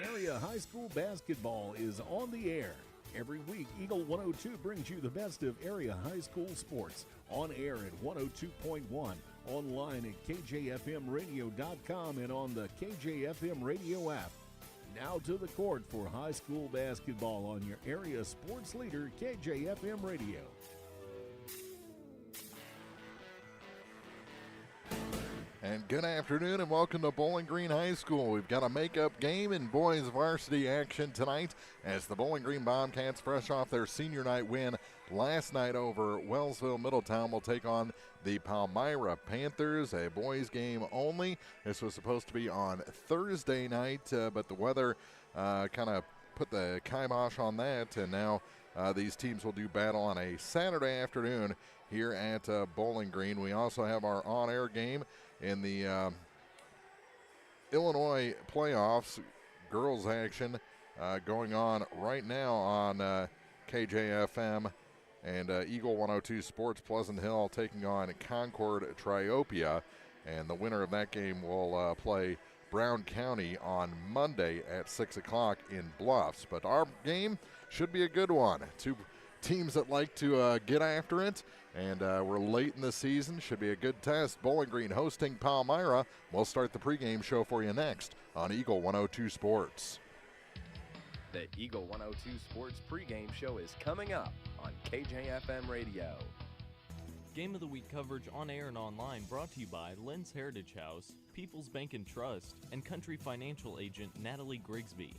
Area high school basketball is on the air. Every week, Eagle 102 brings you the best of area high school sports. On air at 102.1, online at kjfmradio.com, and on the KJFM radio app. Now to the court for high school basketball on your area sports leader, KJFM Radio. And good afternoon and welcome to Bowling Green High School. We've got a makeup game in boys varsity action tonight as the Bowling Green Bobcats, fresh off their senior night win last night over Wellsville Middletown, will take on the Palmyra Panthers, a boys game only. This was supposed to be on Thursday night, but the weather kind of put the kibosh on that, and now these teams will do battle on a Saturday afternoon here at Bowling Green. We also have our on-air game in the Illinois playoffs, girls action going on right now on KJFM and Eagle 102 Sports. Pleasant Hill taking on Concord Triopia, and the winner of that game will play Brown County on Monday at 6 o'clock in Bluffs. But our game should be a good one. Two teams that like to get after it, and we're late in the season. Should be a good test. Bowling Green hosting Palmyra. We'll start the pregame show for you next on Eagle 102 Sports. The Eagle 102 Sports pregame show is coming up on KJFM Radio. Game of the Week coverage on air and online brought to you by Lynn's Heritage House, People's Bank and Trust, and Country Financial Agent Natalie Grigsby.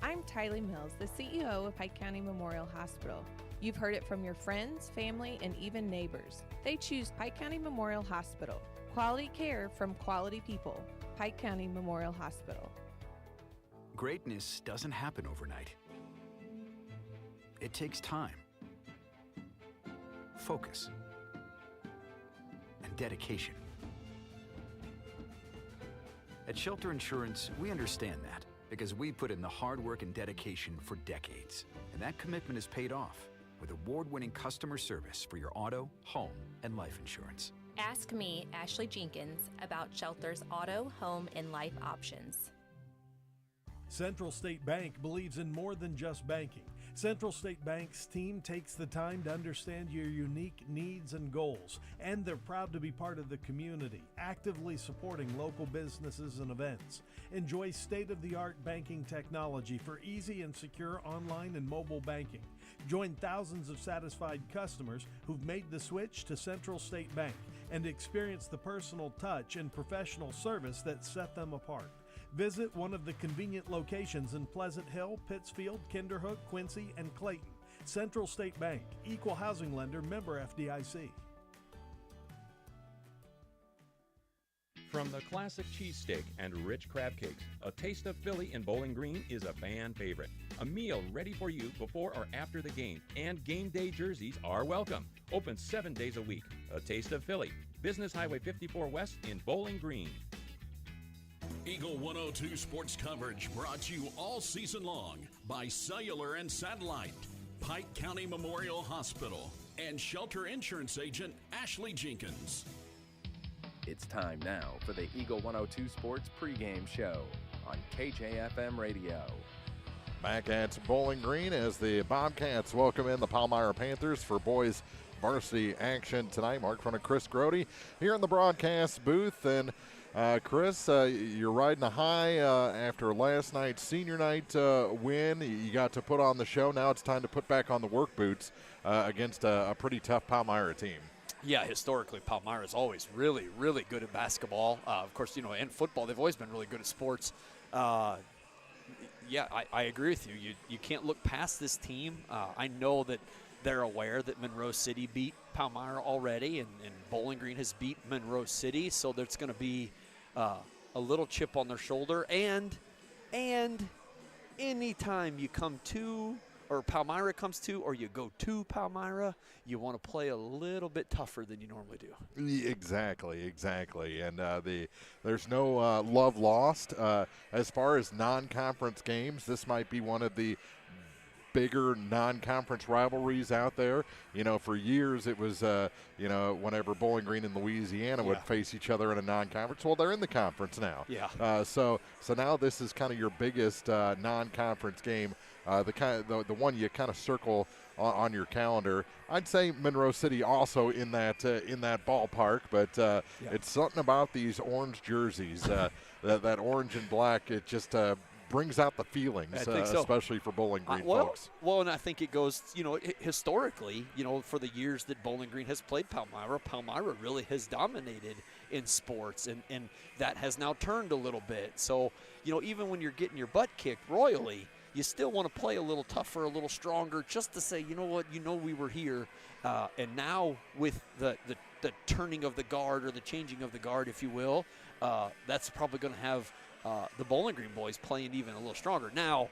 I'm Tylee Mills, the CEO of Pike County Memorial Hospital. You've heard it from your friends, family, and even neighbors. They choose Pike County Memorial Hospital. Quality care from quality people. Pike County Memorial Hospital. Greatness doesn't happen overnight. It takes time, focus, and dedication. At Shelter Insurance, we understand that because we put in the hard work and dedication for decades. And that commitment is paid off with award-winning customer service for your auto, home, and life insurance. Ask me, Ashley Jenkins, about Shelter's auto, home, and life options. Central State Bank believes in more than just banking. Central State Bank's team takes the time to understand your unique needs and goals, and they're proud to be part of the community, actively supporting local businesses and events. Enjoy state-of-the-art banking technology for easy and secure online and mobile banking. Join thousands of satisfied customers who've made the switch to Central State Bank and experience the personal touch and professional service that set them apart. Visit one of the convenient locations in Pleasant Hill, Pittsfield, Kinderhook, Quincy, and Clayton. Central State Bank, equal housing lender, member FDIC. From the classic cheesesteak and rich crab cakes, a taste of Philly in Bowling Green is a fan favorite. A meal ready for you before or after the game, and game day jerseys are welcome. Open 7 days a week. A taste of Philly. Business Highway 54 West in Bowling Green. Eagle 102 sports coverage brought to you all season long by Cellular and Satellite, Pike County Memorial Hospital, and Shelter Insurance Agent Ashley Jenkins. It's time now for the Eagle 102 Sports pregame show on KJFM Radio. Back at Bowling Green as the Bobcats welcome in the Palmyra Panthers for boys varsity action tonight. Mark in front of Chris Grody here in the broadcast booth. And Chris, you're riding a high after last night's senior night win. You got to put on the show. Now it's time to put back on the work boots against a pretty tough Palmyra team. Yeah, historically, Palmyra is always really, really good at basketball. Of course, you know, and football, they've always been really good at sports. Yeah, I agree with you. You can't look past this team. I know that they're aware that Monroe City beat Palmyra already, and Bowling Green has beat Monroe City, so there's going to be a little chip on their shoulder. And anytime you come to, or Palmyra comes to, or you go to Palmyra, you want to play a little bit tougher than you normally do. Exactly. And there's no love lost. As far as non-conference games, this might be one of the bigger non-conference rivalries out there. You know, for years it was, you know, whenever Bowling Green and Louisiana would face each other in a non-conference. Well, they're in the conference now. Yeah. So now this is kind of your biggest non-conference game, the one you kind of circle on your calendar. I'd say Monroe City also in that ballpark, but it's something about these orange jerseys, that orange and black. It just brings out the feelings, especially for Bowling Green folks. Well, and I think it goes, you know, historically, you know, for the years that Bowling Green has played Palmyra really has dominated in sports, and that has now turned a little bit. So, you know, even when you're getting your butt kicked royally, you still want to play a little tougher, a little stronger, just to say, you know what, you know we were here. And now with the turning of the guard, or the changing of the guard, if you will, that's probably going to have the Bowling Green boys playing even a little stronger. Now,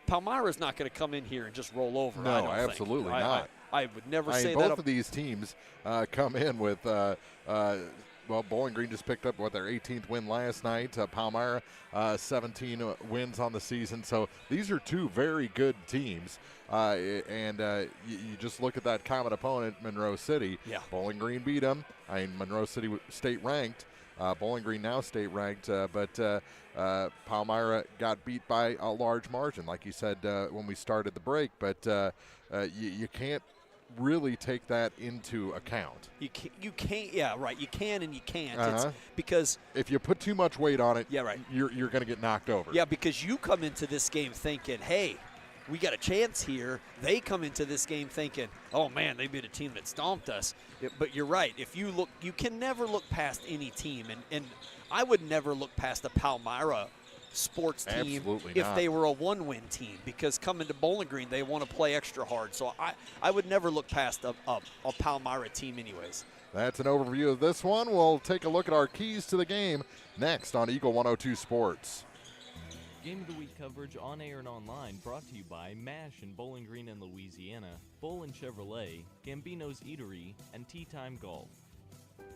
Palmyra's not going to come in here and just roll over. No, absolutely not. I would never say that. Both of these teams come in with well, Bowling Green just picked up their 18th win last night. Palmyra 17 wins on the season. So these are two very good teams. And you just look at that common opponent, Monroe City. Yeah. Bowling Green beat them. I mean, Monroe City state ranked. Bowling Green now state ranked, but Palmyra got beat by a large margin, like you said when we started the break. But you can't really take that into account. You can't. Yeah, right. You can and you can't. It's because if you put too much weight on it, yeah, right, you're going to get knocked over. Yeah, because you come into this game thinking, hey, we got a chance here. They come into this game thinking, oh man, they beat a team that stomped us. But you're right. If you look, you can never look past any team, and I would never look past a Palmyra sports team if they were a one-win team, because coming to Bowling Green, they want to play extra hard. So I would never look past a Palmyra team anyways. That's an overview of this one. We'll take a look at our keys to the game next on Eagle 102 Sports. Game of the Week coverage on air and online brought to you by MASH in Bowling Green and Louisiana, Bolin Chevrolet, Gambino's Eatery, and Tea Time Golf.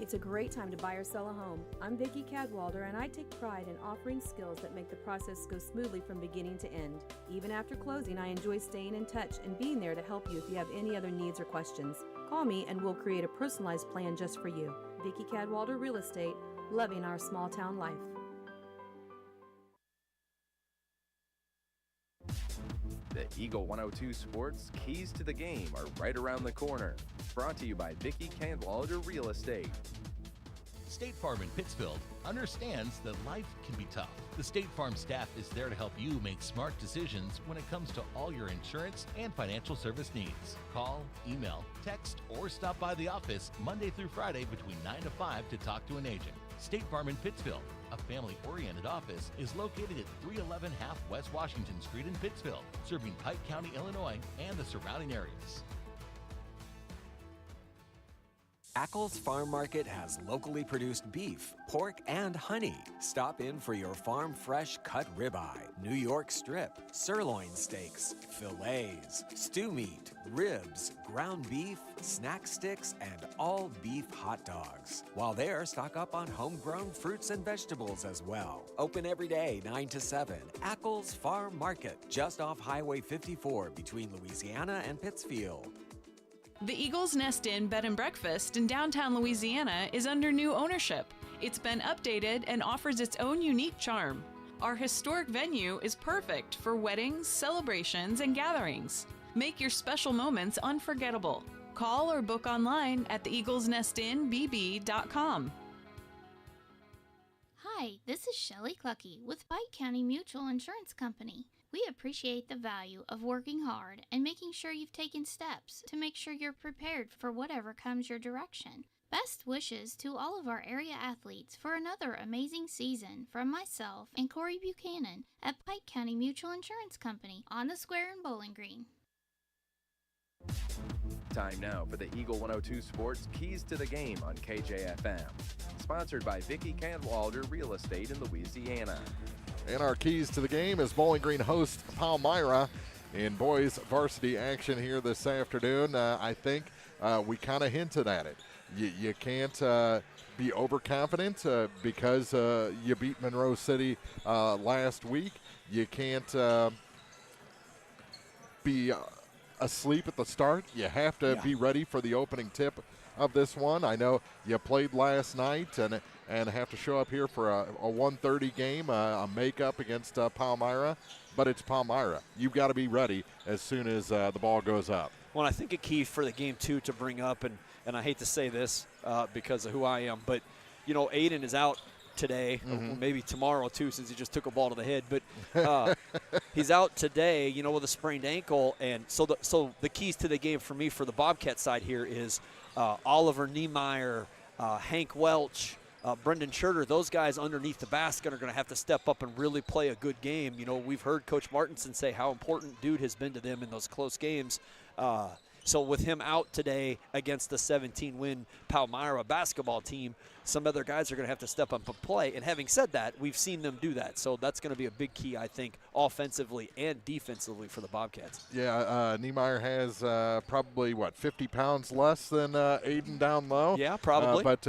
It's a great time to buy or sell a home. I'm Vicki Cadwalder, and I take pride in offering skills that make the process go smoothly from beginning to end. Even after closing, I enjoy staying in touch and being there to help you if you have any other needs or questions. Call me and we'll create a personalized plan just for you. Vicki Cadwalder Real Estate, loving our small town life. The Eagle 102 Sports Keys to the Game are right around the corner. Brought to you by Vicki Cadwalder Real Estate. State Farm in Pittsfield understands that life can be tough. The State Farm staff is there to help you make smart decisions when it comes to all your insurance and financial service needs. Call, email, text, or stop by the office Monday through Friday between 9 to 5 to talk to an agent. State Farm in Pittsfield, a family-oriented office, is located at 311 Half West Washington Street in Pittsfield, serving Pike County, Illinois, and the surrounding areas. Ackles Farm Market has locally produced beef, pork, and honey. Stop in for your farm fresh cut ribeye, New York strip, sirloin steaks, fillets, stew meat, ribs, ground beef, snack sticks, and all beef hot dogs. While there, stock up on homegrown fruits and vegetables as well. Open every day, 9 to 7. Ackles Farm Market, just off Highway 54 between Louisiana and Pittsfield. The Eagles Nest Inn Bed and Breakfast in downtown Louisiana is under new ownership. It's been updated and offers its own unique charm. Our historic venue is perfect for weddings, celebrations, and gatherings. Make your special moments unforgettable. Call or book online at theeaglesnestinbb.com. Hi, this is Shelley Clucky with Pike County Mutual Insurance Company. We appreciate the value of working hard and making sure you've taken steps to make sure you're prepared for whatever comes your direction. Best wishes to all of our area athletes for another amazing season from myself and Corey Buchanan at Pike County Mutual Insurance Company on the Square in Bowling Green. Time now for the Eagle 102 Sports Keys to the Game on KJFM. Sponsored by Vicki Cadwalder Real Estate in Louisiana. And our keys to the game is Bowling Green hosts Palmyra in boys varsity action here this afternoon. I think we kind of hinted at it. You can't be overconfident because you beat Monroe City last week. You can't be asleep at the start. You have to be ready for the opening tip of this one. I know you played last night and have to show up here for a 1:30 game, a makeup against Palmyra, but it's Palmyra. You've got to be ready as soon as the ball goes up. Well, I think a key for the game, too, to bring up, and I hate to say this because of who I am, but, you know, Aiden is out today, or maybe tomorrow, too, since he just took a ball to the head. But he's out today, you know, with a sprained ankle. And so the keys to the game for me for the Bobcat side here is Oliver Niemeyer, Hank Welch, Brendan Schurter. Those guys underneath the basket are going to have to step up and really play a good game. You know, we've heard Coach Martinson say how important Dude has been to them in those close games. So with him out today against the 17-win Palmyra basketball team, some other guys are going to have to step up and play. And having said that, we've seen them do that. So that's going to be a big key, I think, offensively and defensively for the Bobcats. Yeah, Niemeyer has probably, 50 pounds less than Aiden down low? Yeah, probably. But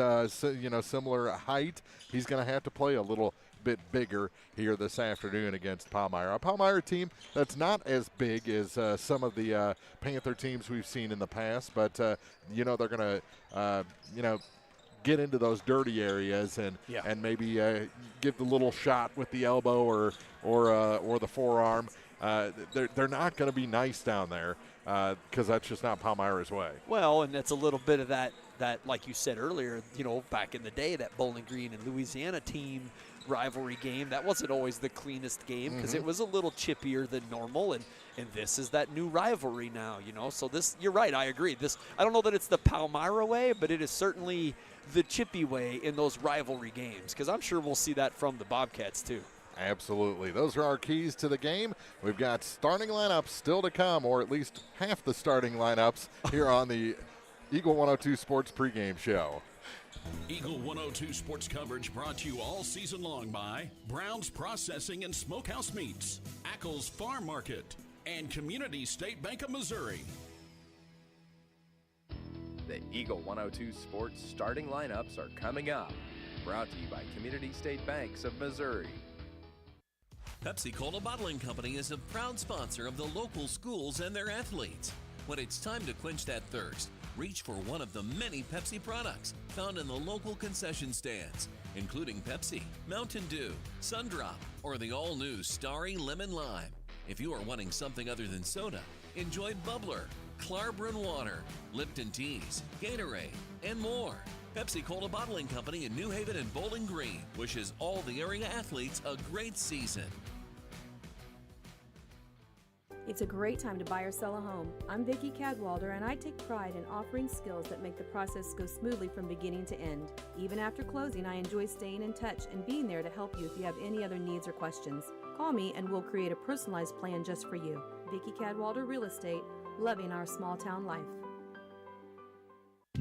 similar height. He's going to have to play a little bit bigger here this afternoon against Palmyra. A Palmyra team that's not as big as some of the Panther teams we've seen in the past, but they're going to get into those dirty areas and maybe give the little shot with the elbow or the forearm. They're not going to be nice down there because that's just not Palmyra's way. Well, and that's a little bit of that like you said earlier, back in the day, that Bowling Green and Louisiana team rivalry game, that wasn't always the cleanest game because it was a little chippier than normal, and this is that new rivalry now, so this, you're right, I agree. This, I don't know that it's the Palmyra way, but it is certainly the chippy way in those rivalry games, because I'm sure we'll see that from the Bobcats too. Absolutely. Those are our keys to the game. We've got starting lineups still to come, or at least half the starting lineups here on the Eagle 102 Sports pregame show. Eagle 102 Sports coverage brought to you all season long by Brown's Processing and Smokehouse Meats, Ackles Farm Market, and Community State Bank of Missouri. The Eagle 102 Sports starting lineups are coming up. Brought to you by Community State Banks of Missouri. Pepsi-Cola Bottling Company is a proud sponsor of the local schools and their athletes. When it's time to quench that thirst, reach for one of the many Pepsi products found in the local concession stands, including Pepsi, Mountain Dew, Sundrop, or the all-new Starry Lemon Lime. If you are wanting something other than soda, enjoy Bubbler, Klarbrunn Water, Lipton Teas, Gatorade, and more. Pepsi-Cola Bottling Company in New Haven and Bowling Green wishes all the area athletes a great season. It's a great time to buy or sell a home. I'm Vicki Cadwalder, and I take pride in offering skills that make the process go smoothly from beginning to end. Even after closing, I enjoy staying in touch and being there to help you if you have any other needs or questions. Call me and we'll create a personalized plan just for you. Vicki Cadwalder Real Estate, loving our small town life.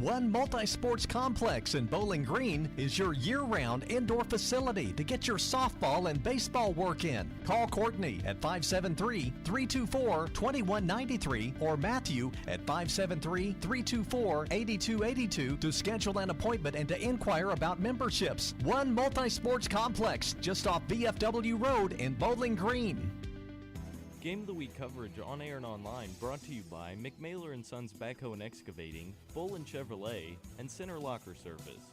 One Multi-Sports Complex in Bowling Green is your year-round indoor facility to get your softball and baseball work in. Call Courtney at 573-324-2193 or Matthew at 573-324-8282 to schedule an appointment and to inquire about memberships. One Multi-Sports Complex just off VFW Road in Bowling Green. Game of the Week coverage on air and online brought to you by McMailer & Sons Backhoe and Excavating, Bolin Chevrolet, and Center Locker Service.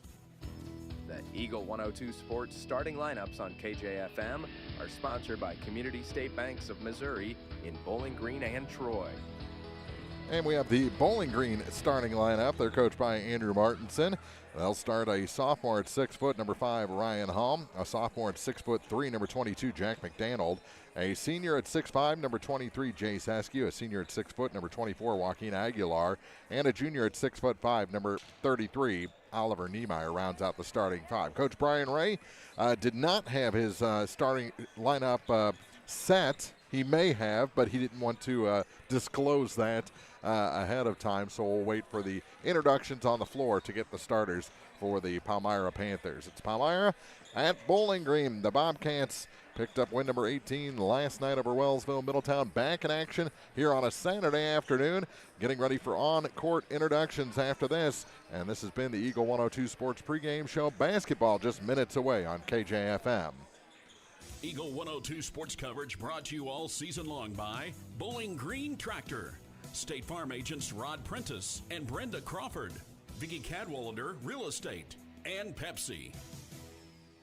The Eagle 102 Sports starting lineups on KJFM are sponsored by Community State Banks of Missouri in Bowling Green and Troy. And we have the Bowling Green starting lineup. They're coached by Andrew Martinson. They'll start a sophomore at 6 foot, number 5, Ryan Hall. A sophomore at 6'3", number 22, Jack McDonald. A senior at 6'5", number 23, Jace Askew. A senior at 6 foot, number 24, Joaquin Aguilar. And a junior at 6'5", number 33, Oliver Niemeyer rounds out the starting five. Coach Brian Ray did not have his starting lineup set. He may have, but he didn't want to disclose that ahead of time, so we'll wait for the introductions on the floor to get the starters for the Palmyra Panthers. It's Palmyra at Bowling Green. The Bobcats picked up win number 18 last night over Wellsville Middletown. Back in action here on a Saturday afternoon, getting ready for on-court introductions after this. And this has been the Eagle 102 Sports pregame show. Basketball just minutes away on KJFM. Eagle 102 sports coverage brought to you all season long by Bowling Green Tractor, State Farm agents Rod Prentice and Brenda Crawford, Vicky Cadwalader Real Estate, and Pepsi.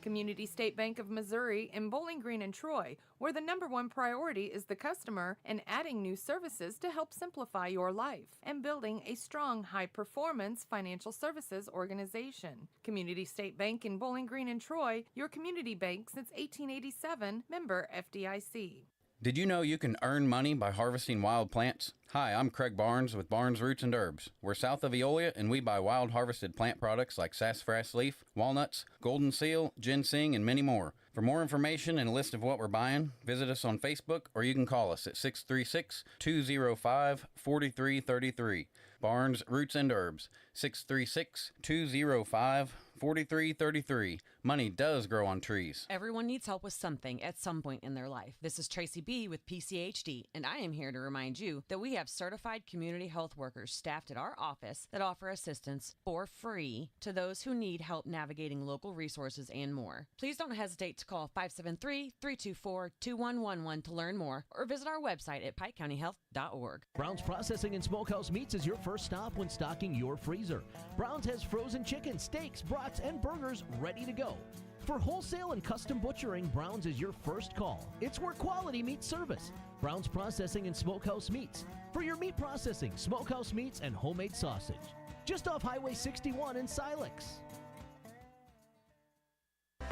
Community State Bank of Missouri in Bowling Green and Troy, where the #1 priority is the customer and adding new services to help simplify your life and building a strong, high-performance financial services organization. Community State Bank in Bowling Green and Troy, your community bank since 1887, member FDIC. Did you know you can earn money by harvesting wild plants? Hi, I'm Craig Barnes with Barnes Roots and Herbs. We're south of Eolia, and we buy wild harvested plant products like sassafras leaf, walnuts, golden seal, ginseng, and many more. For more information and a list of what we're buying, visit us on Facebook or you can call us at 636-205-4333. Barnes Roots and Herbs, 636-205-4333. Money does grow on trees. Everyone needs help with something at some point in their life. This is Tracy B. with PCHD, and I am here to remind you that we have certified community health workers staffed at our office that offer assistance for free to those who need help navigating local resources and more. Please don't hesitate to call 573-324-2111 to learn more or visit our website at pikecountyhealth.org. Brown's Processing and Smokehouse Meats is your first stop when stocking your freezer. Brown's has frozen chicken, steaks, brats, and burgers ready to go. For wholesale and custom butchering, Brown's is your first call. It's where quality meets service. Brown's Processing and Smokehouse Meats. For your meat processing, smokehouse meats, and homemade sausage. Just off Highway 61 in Silex.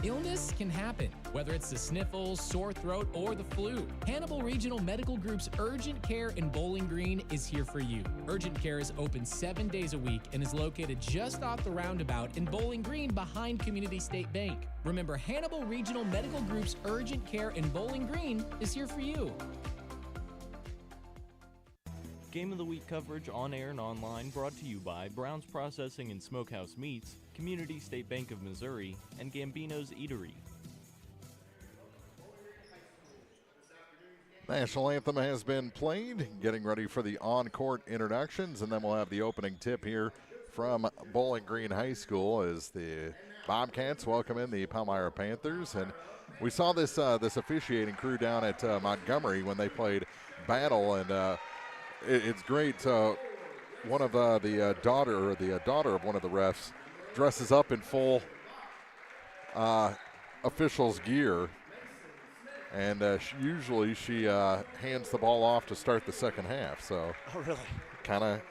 Illness can happen, whether it's the sniffles, sore throat, or the flu. Hannibal Regional Medical Group's Urgent Care in Bowling Green is here for you. Urgent Care is open 7 days a week and is located just off the roundabout in Bowling Green behind Community State Bank. Remember, Hannibal Regional Medical Group's Urgent Care in Bowling Green is here for you. Game of the Week coverage on air and online brought to you by Brown's Processing and Smokehouse Meats, Community State Bank of Missouri, and Gambino's Eatery. National anthem has been played, getting ready for the on-court introductions, and then we'll have the opening tip here from Bowling Green High School as the Bobcats welcome in the Palmyra Panthers. And we saw this officiating crew down at Montgomery when they played Battle, and it's great. One of the daughter of one of the refs dresses up in full officials gear, and usually she hands the ball off to start the second half. So, oh really? Kind of.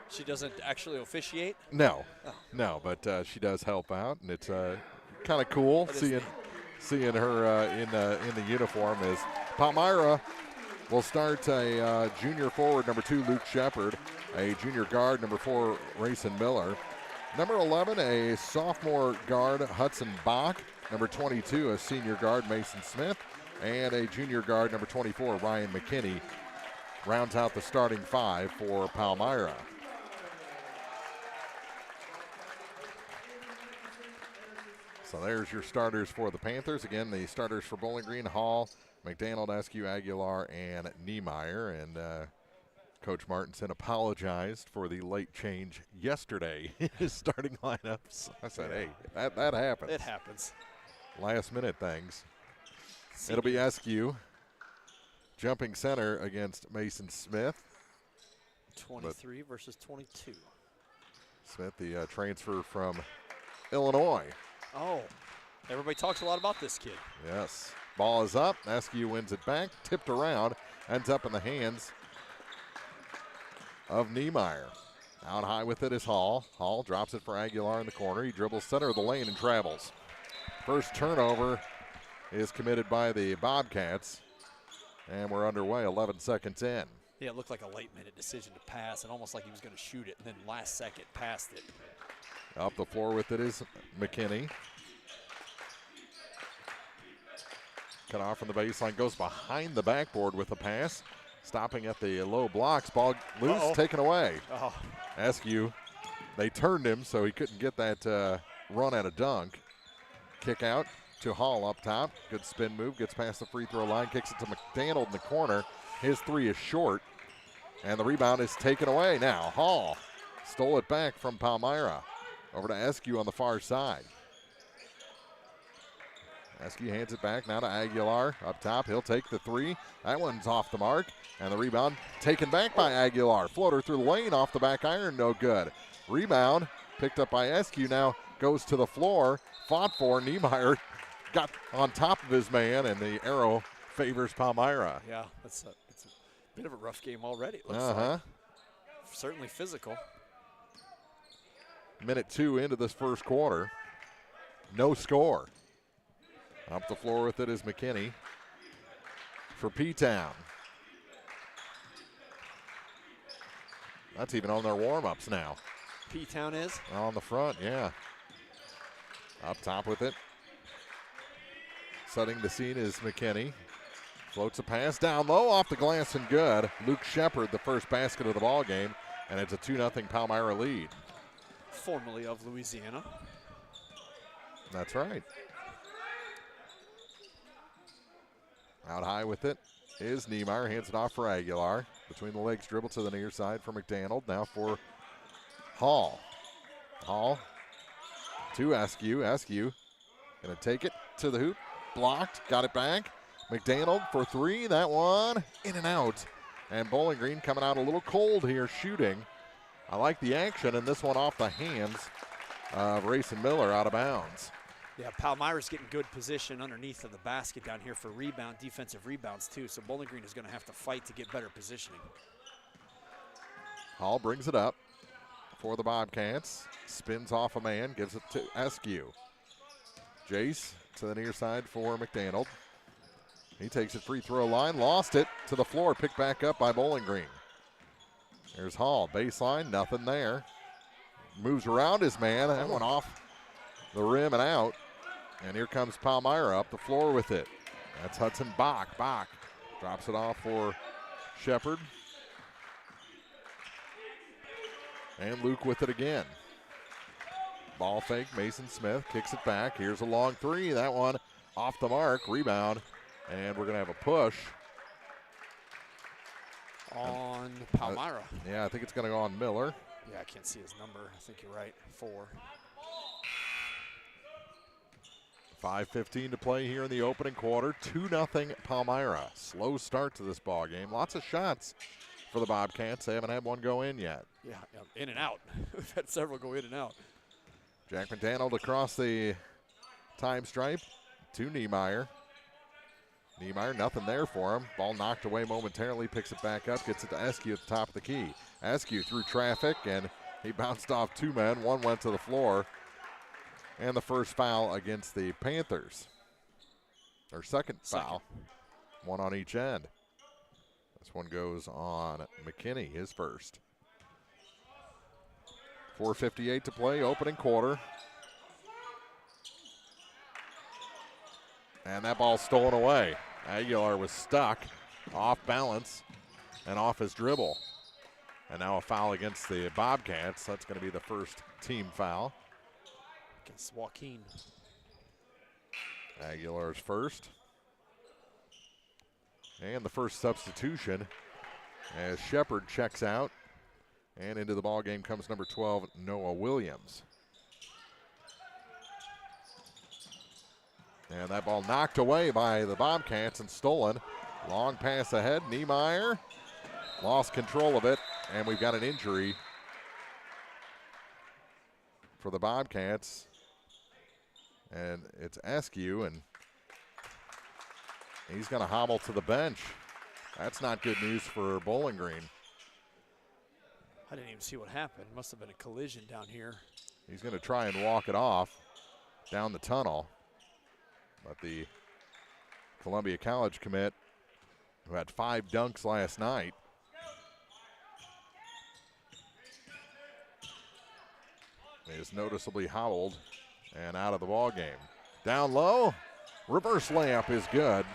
She doesn't actually officiate? No, oh. No, but she does help out, and it's kind of cool seeing her in the uniform. As Palmyra will start a junior forward, number 2, Luke Shepard, a junior guard, number 4, Rayson Miller, number 11, a sophomore guard, Hudson Bach, number 22, a senior guard, Mason Smith, and a junior guard, number 24, Ryan McKinney, rounds out the starting 5 for Palmyra. So there's your starters for the Panthers. Again, the starters for Bowling Green: Hall, McDaniel, Askew, Aguilar, and Niemeyer. And Coach Martinson apologized for the late change yesterday in his starting lineups. I said, hey, that happens. It happens. Last minute things. It'll be Askew jumping center against Mason Smith. 23 versus 22. Smith, the transfer from Illinois. Oh, everybody talks a lot about this kid. Yes. Ball is up. Askew wins it back. Tipped around. Ends up in the hands of Niemeyer. Out high with it is Hall. Hall drops it for Aguilar in the corner. He dribbles center of the lane and travels. First turnover is committed by the Bobcats. And we're underway, 11 seconds in. Yeah, it looked like a late-minute decision to pass, and almost like he was going to shoot it, and then last second passed it. Up the floor with it is McKinney. Cut off from the baseline, goes behind the backboard with the pass. Stopping at the low blocks, ball loose, taken away. Askew, they turned him so he couldn't get that run at a dunk. Kick out to Hall up top. Good spin move, gets past the free throw line, kicks it to McDaniel in the corner. His 3 is short, and the rebound is taken away now. Hall stole it back from Palmyra. Over to Askew on the far side. Eskew hands it back now to Aguilar. Up top, he'll take the three. That one's off the mark. And the rebound taken back by Aguilar. Floater through the lane, off the back iron, no good. Rebound picked up by Eskew, now goes to the floor. Fought for. Niemeyer got on top of his man, and the arrow favors Palmyra. Yeah, it's a bit of a rough game already, it looks like. Certainly physical. Minute 2 into this first quarter. No score. Up the floor with it is McKinney for P-Town. That's even on their warm-ups now. P-Town is? On the front, yeah. Up top with it. Setting the scene is McKinney. Floats a pass down low, off the glass and good. Luke Shepard, the first basket of the ball game, and it's a 2-0 Palmyra lead. Formerly of Louisiana. That's right. Out high with it is Niemeyer. Hands it off for Aguilar. Between the legs dribble to the near side for McDaniel. Now for Hall. Hall to Eskew. Eskew going to take it to the hoop. Blocked. Got it back. McDaniel for three. That one in and out. And Bowling Green coming out a little cold here shooting. I like the action, and this one off the hands of Rayson Miller out of bounds. Yeah, Palmyra's getting good position underneath of the basket down here for defensive rebounds too, so Bowling Green is going to have to fight to get better positioning. Hall brings it up for the Bobcats. Spins off a man, gives it to Eskew. Jace to the near side for McDaniel. He takes it free throw line, lost it to the floor, picked back up by Bowling Green. There's Hall, baseline, nothing there. Moves around his man, that went off the rim and out. And here comes Palmyra up the floor with it. That's Hudson Bach. Bach drops it off for Shepard. And Luke with it again. Ball fake, Mason Smith kicks it back. Here's a long three. That one off the mark. Rebound. And we're going to have a push. On Palmyra. Yeah, I think it's going to go on Miller. Yeah, I can't see his number. I think you're right. 4. 5:15 to play here in the opening quarter. 2-0 Palmyra. Slow start to this ball game. Lots of shots for the Bobcats. They haven't had one go in yet. Yeah, in and out. We've had several go in and out. Jack McDaniel across the time stripe to Niemeyer. Niemeyer, nothing there for him. Ball knocked away momentarily, picks it back up, gets it to Eskew at the top of the key. Eskew through traffic, and he bounced off two men. One went to the floor. And the first foul against the Panthers. Or second foul. One on each end. This one goes on McKinney, his first. 4:58 to play, opening quarter. And that ball stolen away. Aguilar was stuck, off balance, and off his dribble. And now a foul against the Bobcats. That's going to be the first team foul. Against Joaquin. Aguilar's first. And the first substitution as Shepard checks out. And into the ball game comes number 12, Noah Williams. And that ball knocked away by the Bobcats and stolen. Long pass ahead. Niemeyer lost control of it, and we've got an injury for the Bobcats. And it's Eskew, and he's going to hobble to the bench. That's not good news for Bowling Green. I didn't even see what happened. Must have been a collision down here. He's going to try and walk it off down the tunnel. But the Columbia College commit, who had 5 dunks last night, is noticeably hobbled and out of the ball game. Down low, reverse layup is good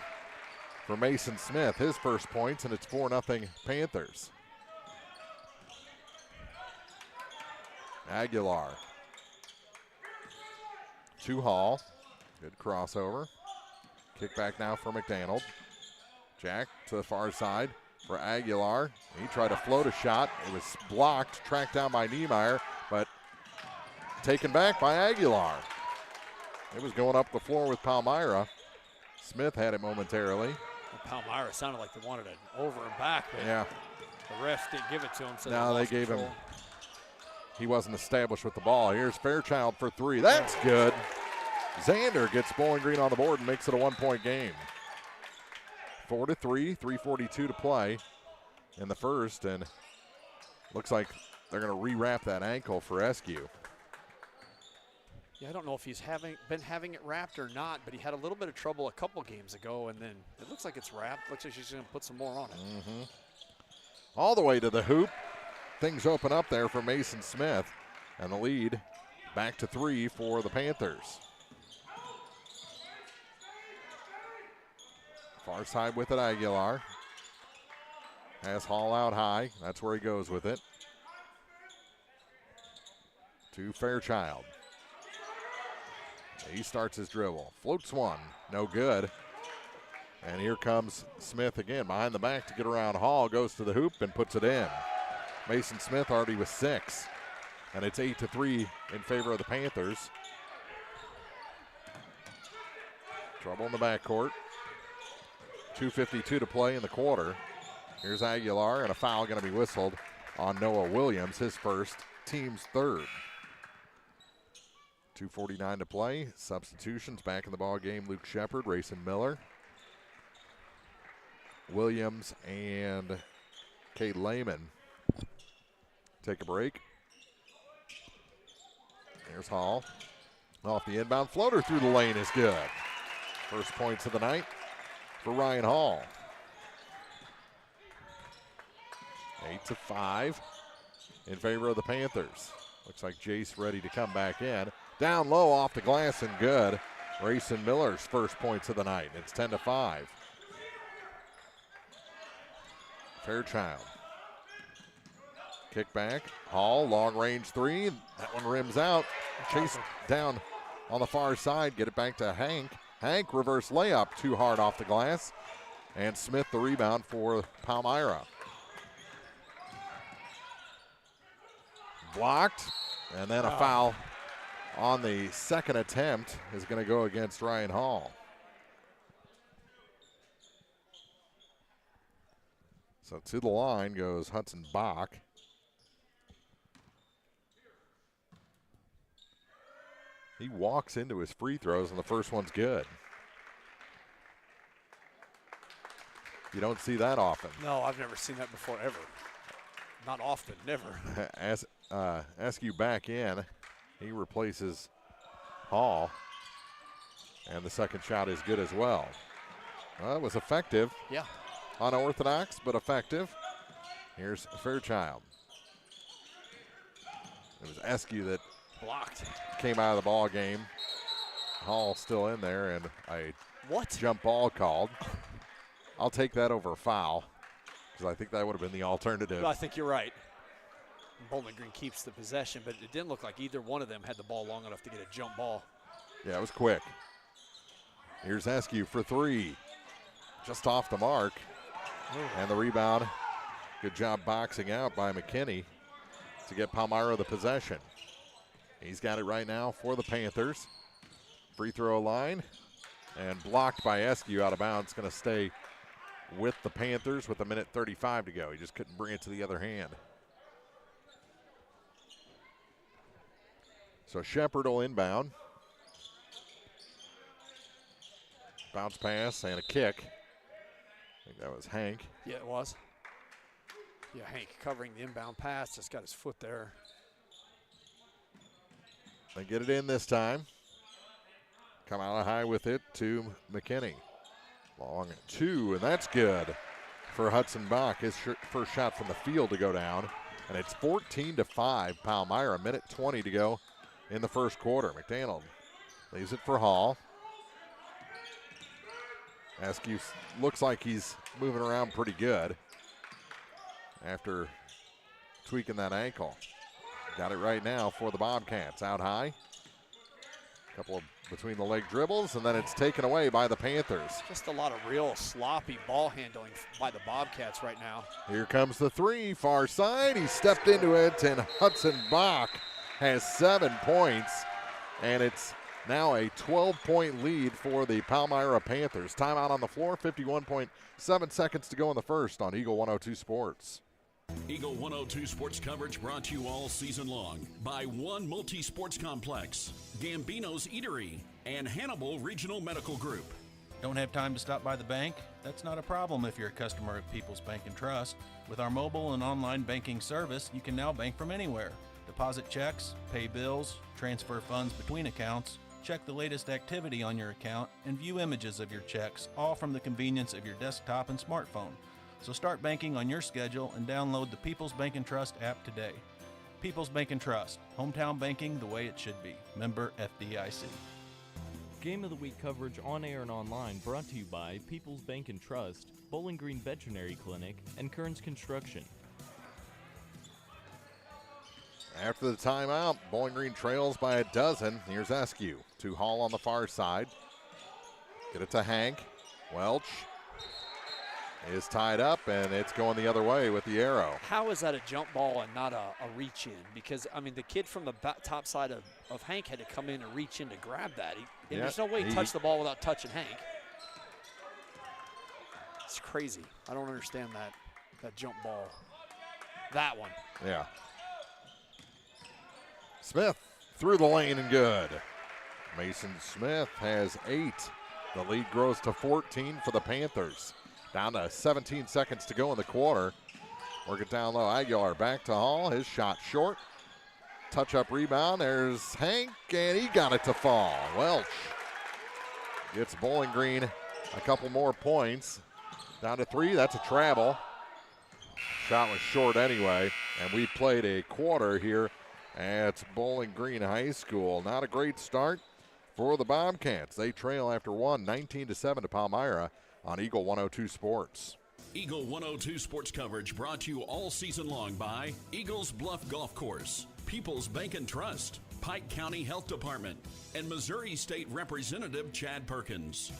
for Mason Smith, his first points, and it's 4-0 Panthers. Aguilar to Hall. Good crossover. Kick back now for McDaniel. Jack to the far side for Aguilar. He tried to float a shot. It was blocked, tracked down by Niemeyer, but taken back by Aguilar. It was going up the floor with Palmyra. Smith had it momentarily. Well, Palmyra sounded like they wanted it over and back, but yeah. The ref didn't give it to him. So No, they gave him. He wasn't established with the ball. Here's Fairchild for 3. That's good. Xander gets Bowling Green on the board and makes it a 1-point game. 4-3, 3:42 to play in the first, and looks like they're going to rewrap that ankle for Eskew. Yeah, I don't know if he's been having it wrapped or not, but he had a little bit of trouble a couple games ago, and then it looks like it's wrapped. Looks like she's going to put some more on it. Mm-hmm. All the way to the hoop. Things open up there for Mason Smith, and the lead back to 3 for the Panthers. Far side with it, Aguilar. Has Hall out high. That's where he goes with it. To Fairchild. He starts his dribble. Floats one. No good. And here comes Smith again behind the back to get around Hall. Goes to the hoop and puts it in. Mason Smith already with 6. And it's 8-3 in favor of the Panthers. Trouble in the backcourt. 2:52 to play in the quarter. Here's Aguilar, and a foul going to be whistled on Noah Williams, his first, team's third. 2:49 to play. Substitutions back in the ball game. Luke Shepard, Rayson Miller, Williams, and Cade Lehman. Take a break. Here's Hall. Off the inbound floater through the lane is good. First points of the night for Ryan Hall. 8-5 in favor of the Panthers. Looks like Jace ready to come back in. Down low off the glass and good. Rayson Miller's first points of the night. It's 10-5. Fairchild. Kick back. Hall, long range 3. That one rims out. Chase down on the far side. Get it back to Hank. Hank, reverse layup, too hard off the glass. And Smith the rebound for Palmyra. Blocked, and then a foul on the second attempt is going to go against Ryan Hall. So to the line goes Hudson Bach. He walks into his free throws, and the first one's good. You don't see that often. No, I've never seen that before, ever. Not often, never. Askew back in. He replaces Hall. And the second shot is good as well. It was effective. Yeah. Unorthodox, but effective. Here's Fairchild. It was Askew that blocked. Came out of the ball game. Hall still in there, and a jump ball called. I'll take that over a foul, because I think that would have been the alternative. Well, I think you're right. Bowling Green keeps the possession, but it didn't look like either one of them had the ball long enough to get a jump ball. Yeah, it was quick. Here's Askew for 3. Just off the mark. And the rebound. Good job boxing out by McKinney to get Palmyra the possession. He's got it right now for the Panthers. Free throw line. And blocked by Askew out of bounds. Going to stay with the Panthers with 1:35 to go. He just couldn't bring it to the other hand. So Shepard will inbound. Bounce pass and a kick. I think that was Hank. Yeah, it was. Yeah, Hank covering the inbound pass. Just got his foot there. They get it in this time. Come out high with it to McKinney. Long 2, and that's good for Hudson Bach. His first shot from the field to go down. And it's 14-5 Palmyra. 1:20 to go in the first quarter. McDaniel leaves it for Hall. Askew looks like he's moving around pretty good after tweaking that ankle. Got it right now for the Bobcats. Out high. Couple of between the leg dribbles, and then it's taken away by the Panthers. Just a lot of real sloppy ball handling by the Bobcats right now. Here comes the 3, far side. He stepped into it, and Hudson Bach has 7 points, and it's Now a 12-point lead for the Palmyra Panthers. Timeout on the floor, 51.7 seconds to go in the first on Eagle 102 Sports. Eagle 102 Sports coverage brought to you all season long by One Multi-Sports Complex, Gambino's Eatery, and Hannibal Regional Medical Group. Don't have time to stop by the bank? That's not a problem if you're a customer of People's Bank & Trust. With our mobile and online banking service, you can now bank from anywhere. Deposit checks, pay bills, transfer funds between accounts, check the latest activity on your account, and view images of your checks, all from the convenience of your desktop and smartphone. So start banking on your schedule and download the People's Bank & Trust app today. People's Bank & Trust, hometown banking the way it should be. Member FDIC. Game of the Week coverage on air and online brought to you by People's Bank & Trust, Bowling Green Veterinary Clinic, and Kearns Construction. After the timeout, Bowling Green trails by a dozen. Here's Eskew to Hall on the far side. Get it to Hank. Welch is tied up, and it's going the other way with the arrow. How is that a jump ball and not a reach in? Because, I mean, the kid from the top side of Hank had to come in and reach in to grab that. There's no way he touched the ball without touching Hank. It's crazy. I don't understand that jump ball. That one. Yeah. Smith through the lane and good. Mason Smith has 8. The lead grows to 14 for the Panthers. Down to 17 seconds to go in the quarter. Work it down low. Aguilar back to Hall. His shot short. Touch-up rebound. There's Hank, and he got it to fall. Welch gets Bowling Green a couple more points. Down to 3. That's a travel. Shot was short anyway, and we played a quarter here at Bowling Green High School. Not a great start for the Bobcats. They trail after one, 19-7 to Palmyra on Eagle 102 Sports. Eagle 102 Sports coverage brought to you all season long by Eagles Bluff Golf Course, People's Bank & Trust, Pike County Health Department, and Missouri State Representative Chad Perkins.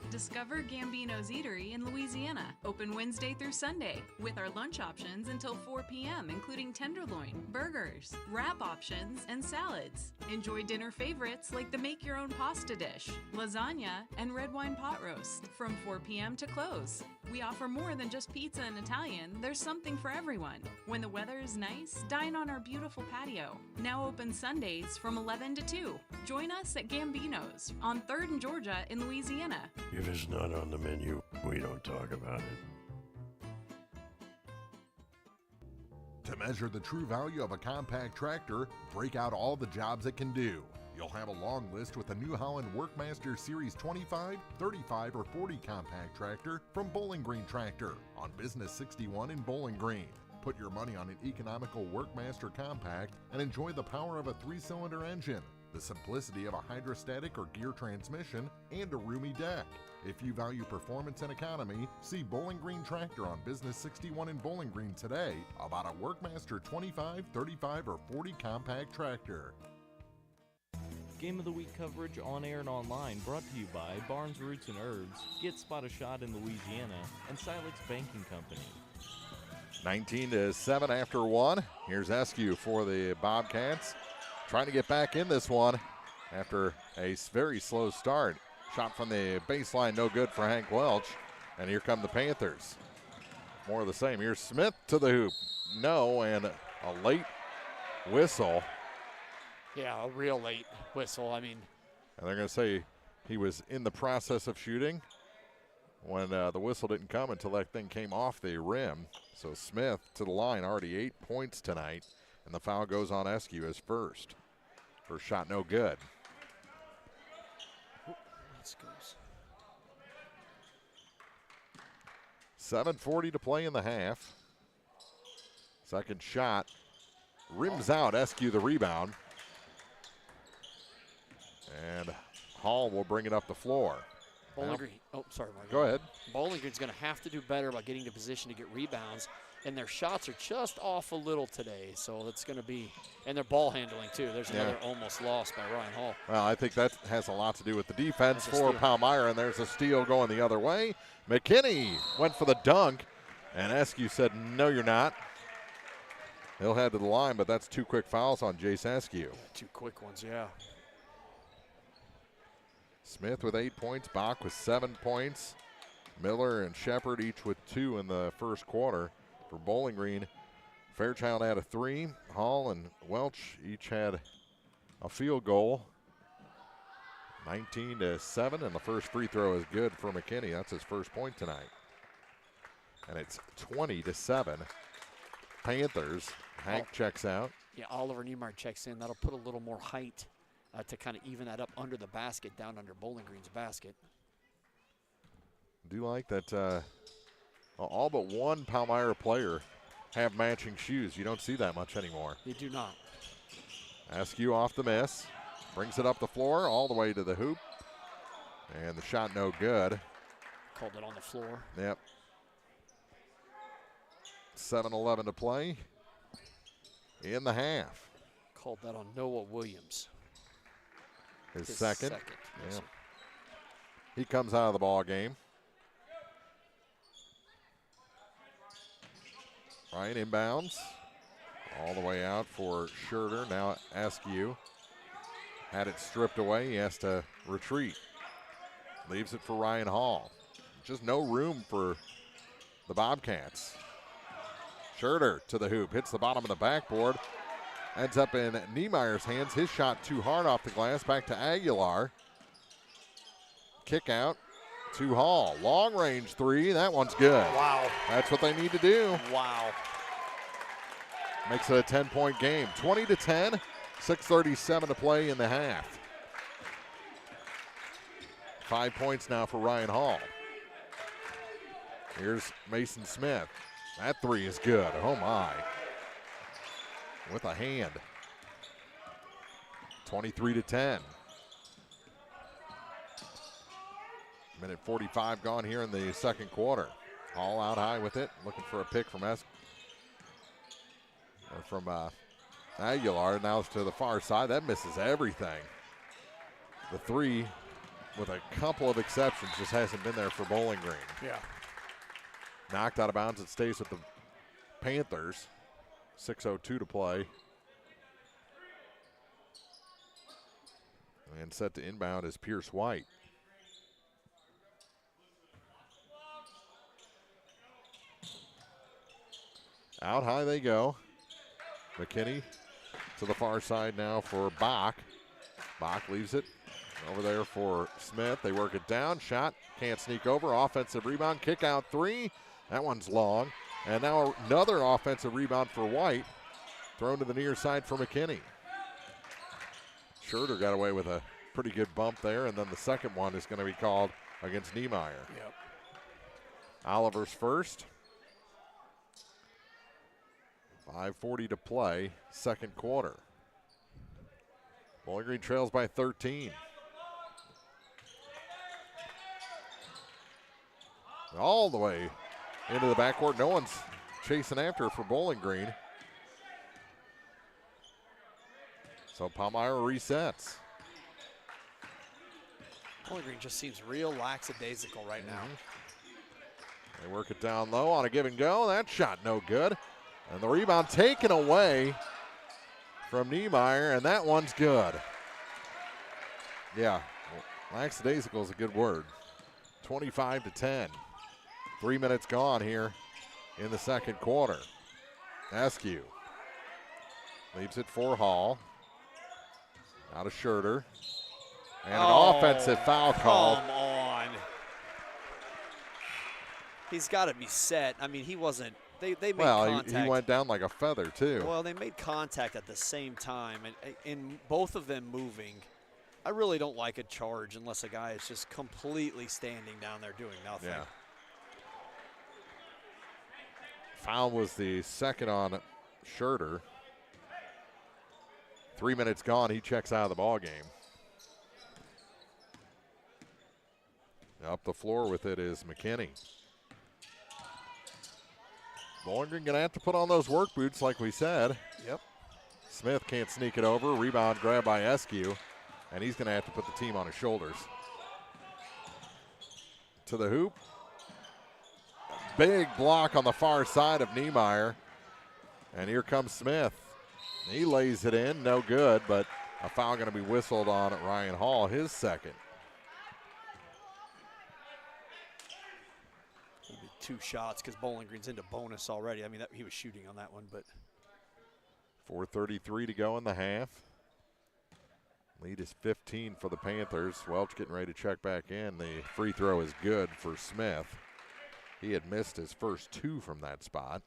Discover Gambino's Eatery in Louisiana, open Wednesday through Sunday, with our lunch options until 4 p.m., including tenderloin, burgers, wrap options, and salads. Enjoy dinner favorites like the make-your-own pasta dish, lasagna, and red wine pot roast from 4 p.m. to close. We offer more than just pizza and Italian. There's something for everyone. When the weather is nice, dine on our beautiful patio. Now open Sundays from 11 to 2. Join us at Gambino's on 3rd and Georgia in Louisiana. If it's not on the menu, we don't talk about it. To measure the true value of a compact tractor, break out all the jobs it can do. You'll have a long list with the New Holland Workmaster Series 25, 35, or 40 compact tractor from Bowling Green Tractor on Business 61 in Bowling Green. Put your money on an economical Workmaster compact and enjoy the power of a 3-cylinder engine, the simplicity of a hydrostatic or gear transmission, and a roomy deck. If you value performance and economy, see Bowling Green Tractor on Business 61 in Bowling Green today about a Workmaster 25, 35, or 40 compact tractor. Game of the Week coverage on air and online brought to you by Barnes Roots and Herbs, Get Spot a Shot in Louisiana, and Silex Banking Company. 19-7 after 1. Here's Eskew for the Bobcats. Trying to get back in this one after a very slow start. Shot from the baseline, no good for Hank Welch. And here come the Panthers. More of the same. Here's Smith to the hoop. No, and a late whistle. Yeah, a real late whistle. I mean. And they're going to say he was in the process of shooting when the whistle didn't come until that thing came off the rim. So Smith to the line, already 8 points tonight. And the foul goes on Eskew as first. First shot, no good. Let's go. 7:40 to play in the half. Second shot rims out. Eskew the rebound. And Hall will bring it up the floor. Bowling Green. Oh, sorry, Mike. Go ahead. Bowling Green's going to have to do better about getting to position to get rebounds. And their shots are just off a little today. So that's going to be, and their ball handling too. There's another almost loss by Ryan Hall. Well, I think that has a lot to do with the defense for Palmyra. And there's a steal going the other way. McKinney went for the dunk. And Eskew said, no, you're not. He'll head to the line, but that's 2 quick fouls on Jace Eskew. Yeah, 2 quick ones, yeah. Smith with 8 points, Bach with 7 points. Miller and Shepard each with 2 in the first quarter. For Bowling Green, Fairchild had a 3. Hall and Welch each had a field goal. 19-7, and the first free throw is good for McKinney. That's his first point tonight. And it's 20-7. Panthers. Hank checks out. Yeah, Oliver Niemeyer checks in. That'll put a little more height to kind of even that up under the basket, down under Bowling Green's basket. Do like that all but one Palmyra player have matching shoes. You don't see that much anymore. You do not. Askew off the miss. Brings it up the floor all the way to the hoop. And the shot no good. Called it on the floor. Yep. 7:11 to play in the half. Called that on Noah Williams. His second. Yes. Yep. He comes out of the ball game. Ryan inbounds. All the way out for Schurter. Now Askew. Had it stripped away. He has to retreat. Leaves it for Ryan Hall. Just no room for the Bobcats. Schurter to the hoop. Hits the bottom of the backboard. Ends up in Niemeyer's hands. His shot too hard off the glass. Back to Aguilar. Kick out to Hall. Long range three. That one's good. Wow. That's what they need to do. Wow. Makes it a 10-point game. 20-10. 6:37 to play in the half. 5 points now for Ryan Hall. Here's Mason Smith. That three is good. Oh, my. With a hand. 23-10. Minute 45 gone here in the second quarter. Hall out high with it. Looking for a pick from Aguilar. Now it's to the far side. That misses everything. The three, with a couple of exceptions, just hasn't been there for Bowling Green. Yeah. Knocked out of bounds. It stays with the Panthers. 6:02 to play. And set to inbound is Pierce White. Out high they go. McKinney to the far side now for Bach. Bach leaves it over there for Smith. They work it down. Shot. Can't sneak over. Offensive rebound. Kick out three. That one's long. And now another offensive rebound for White. Thrown to the near side for McKinney. Schurter got away with a pretty good bump there. And then the second one is going to be called against Niemeyer. Yep. Oliver's first. 5:40 to play, second quarter. Bowling Green trails by 13. All the way into the backcourt. No one's chasing after for Bowling Green. So Palmyra resets. Bowling Green just seems real lackadaisical right now. They work it down low on a give and go. That shot no good. And the rebound taken away from Niemeyer, and that one's good. Yeah, lackadaisical is a good word. 25-10. 3 minutes gone here in the second quarter. Askew leaves it for Hall. Out of Schurter. And an offensive foul call. Come on. He's got to be set. I mean, he wasn't. They made contact. He went down like a feather, too. Well, they made contact at the same time, and both of them moving. I really don't like a charge unless a guy is just completely standing down there doing nothing. Yeah. Foul was the second on Schurter. 3 minutes gone. He checks out of the ball game. Up the floor with it is McKinney. Bowling Green going to have to put on those work boots like we said. Yep. Smith can't sneak it over. Rebound grab by Askew. And he's going to have to put the team on his shoulders. To the hoop. Big block on the far side of Niemeyer. And here comes Smith. He lays it in. No good, but a foul going to be whistled on Ryan Hall, his second. 2 shots because Bowling Green's into bonus already. I mean, he was shooting on that one, but 4:33 to go in the half. Lead is 15 for the Panthers. Welch getting ready to check back in. The free throw is good for Smith. He had missed his first 2 from that spot.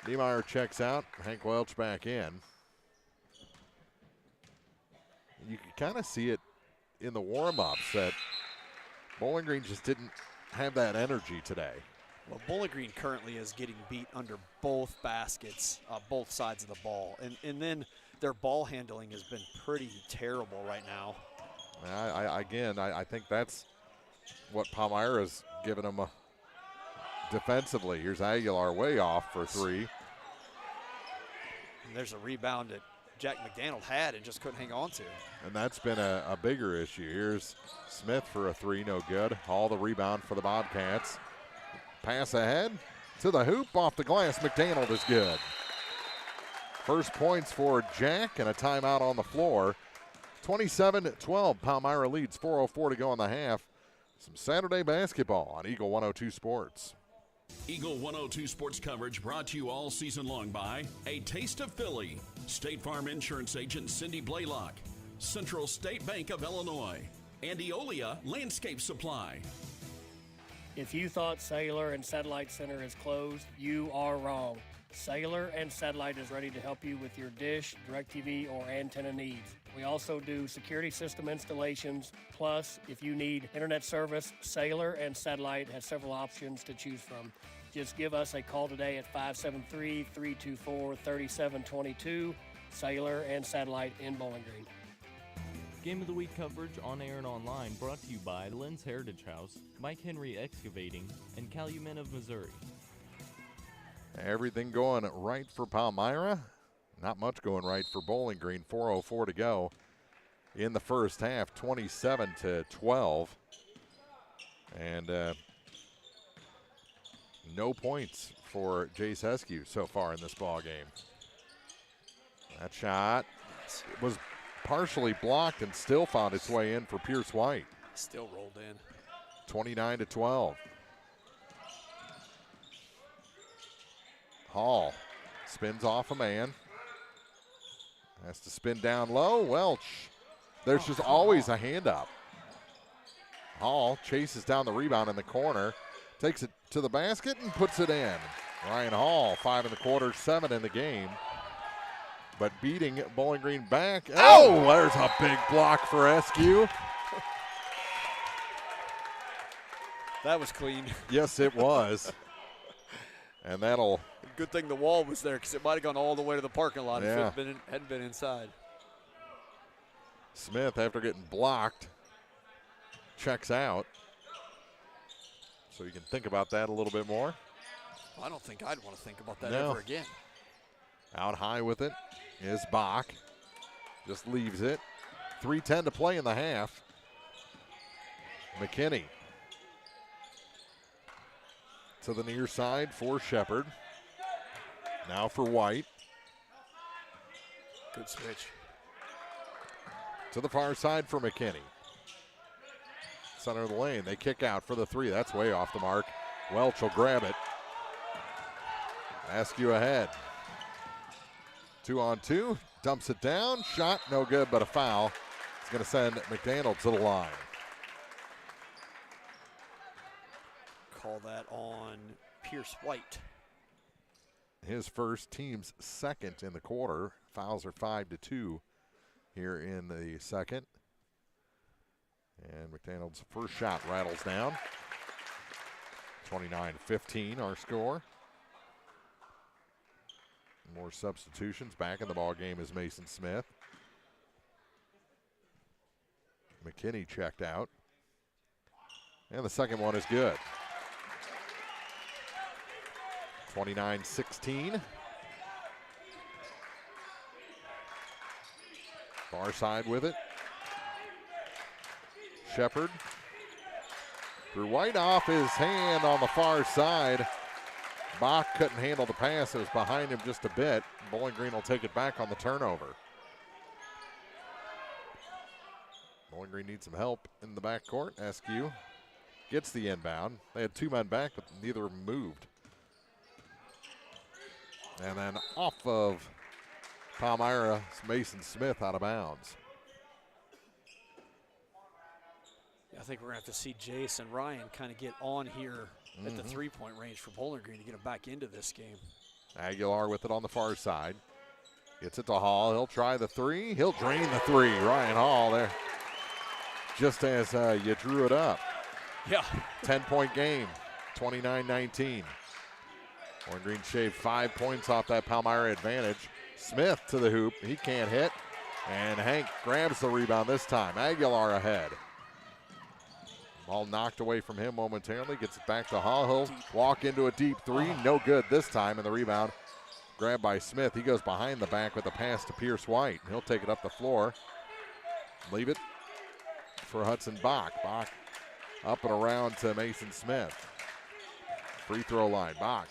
Niemeyer checks out. Hank Welch back in. You can kind of see it in the warm-ups that Bowling Green just didn't have that energy today. well, Bowling Green currently is getting beat under both baskets, both sides of the ball. And then their ball handling has been pretty terrible right now. I think that's what Palmyra's given them defensively. Here's Aguilar way off for 3. And there's a rebound that Jack McDaniel had and just couldn't hang on to. And that's been a bigger issue. Here's Smith for a 3, no good. Hall the rebound for the Bobcats. Pass ahead to the hoop, off the glass. McDaniel is good. First points for Jack and a timeout on the floor. 27-12, Palmyra leads, 4:04 to go in the half. Some Saturday basketball on Eagle 102 Sports. Eagle 102 Sports coverage brought to you all season long by A Taste of Philly, State Farm Insurance Agent Cindy Blaylock, Central State Bank of Illinois, and Eolia Landscape Supply. If you thought Cellular and Satellite Center is closed, you are wrong. Cellular and Satellite is ready to help you with your dish, DirecTV, or antenna needs. We also do security system installations. Plus, if you need internet service, Cellular and Satellite has several options to choose from. Just give us a call today at 573-324-3722. Cellular and Satellite in Bowling Green. Game of the Week coverage on air and online brought to you by Lynn's Heritage House, Mike Henry Excavating, and Calumet of Missouri. Everything going right for Palmyra. Not much going right for Bowling Green. 4:04 to go in the first half, 27-12. And no points for Jace Heskew so far in this ball game. That shot was partially blocked and still found its way in for Pierce White. Still rolled in. 29-12. Hall spins off a man. Has to spin down low. Welch. There's just always a hand up. Hall chases down the rebound in the corner, takes it to the basket and puts it in. Ryan Hall, 5 in the quarter, 7 in the game. But beating Bowling Green back. Oh, there's a big block for Heskew. That was clean. Yes, it was. And that'll. Good thing the wall was there because it might have gone all the way to the parking lot if Yeah. it hadn't been inside. Smith, after getting blocked, checks out. So you can think about that a little bit more. Well, I don't think I'd want to think about that No. ever again. Out high with it is Bach. Just leaves it. 3:10 to play in the half. McKinney to the near side for Shepard. Now for White. Good switch. To the far side for McKinney. Center of the lane. They kick out for the 3. That's way off the mark. Welch will grab it. Askew ahead. 2-on-2. Dumps it down. Shot no good, but a foul. It's going to send McDaniel to the line. Call that on Pierce White. His first, team's second in the quarter. Fouls are 5-2 here in the second. And McDaniel's first shot rattles down. 29-15 our score. More substitutions. Back in the ball game is Mason Smith. McKinney checked out. And the second one is good. 29-16. Far side with it. Shepard. Threw White off his hand on the far side. Bach couldn't handle the pass. It was behind him just a bit. Bowling Green will take it back on the turnover. Bowling Green needs some help in the backcourt. SQ gets the inbound. They had 2 men back, but neither of them moved. And then off of Palmyra, Mason Smith out of bounds. I think we're going to have to see Jace and Ryan kind of get on here at the three-point range for Bowling Green to get them back into this game. Aguilar with it on the far side. Gets it to Hall. He'll try the 3. He'll drain the 3. Ryan Hall there. Just as you drew it up. Yeah. 10-point game, 29-19. Bowling Green shaved 5 points off that Palmyra advantage. Smith to the hoop. He can't hit. And Hank grabs the rebound this time. Aguilar ahead. Ball knocked away from him momentarily. Gets it back to Hall. He'll walk into a deep 3. No good this time. And the rebound grabbed by Smith. He goes behind the back with a pass to Pierce White. He'll take it up the floor. Leave it for Hudson Bach. Bach up and around to Mason Smith. Free throw line. Bach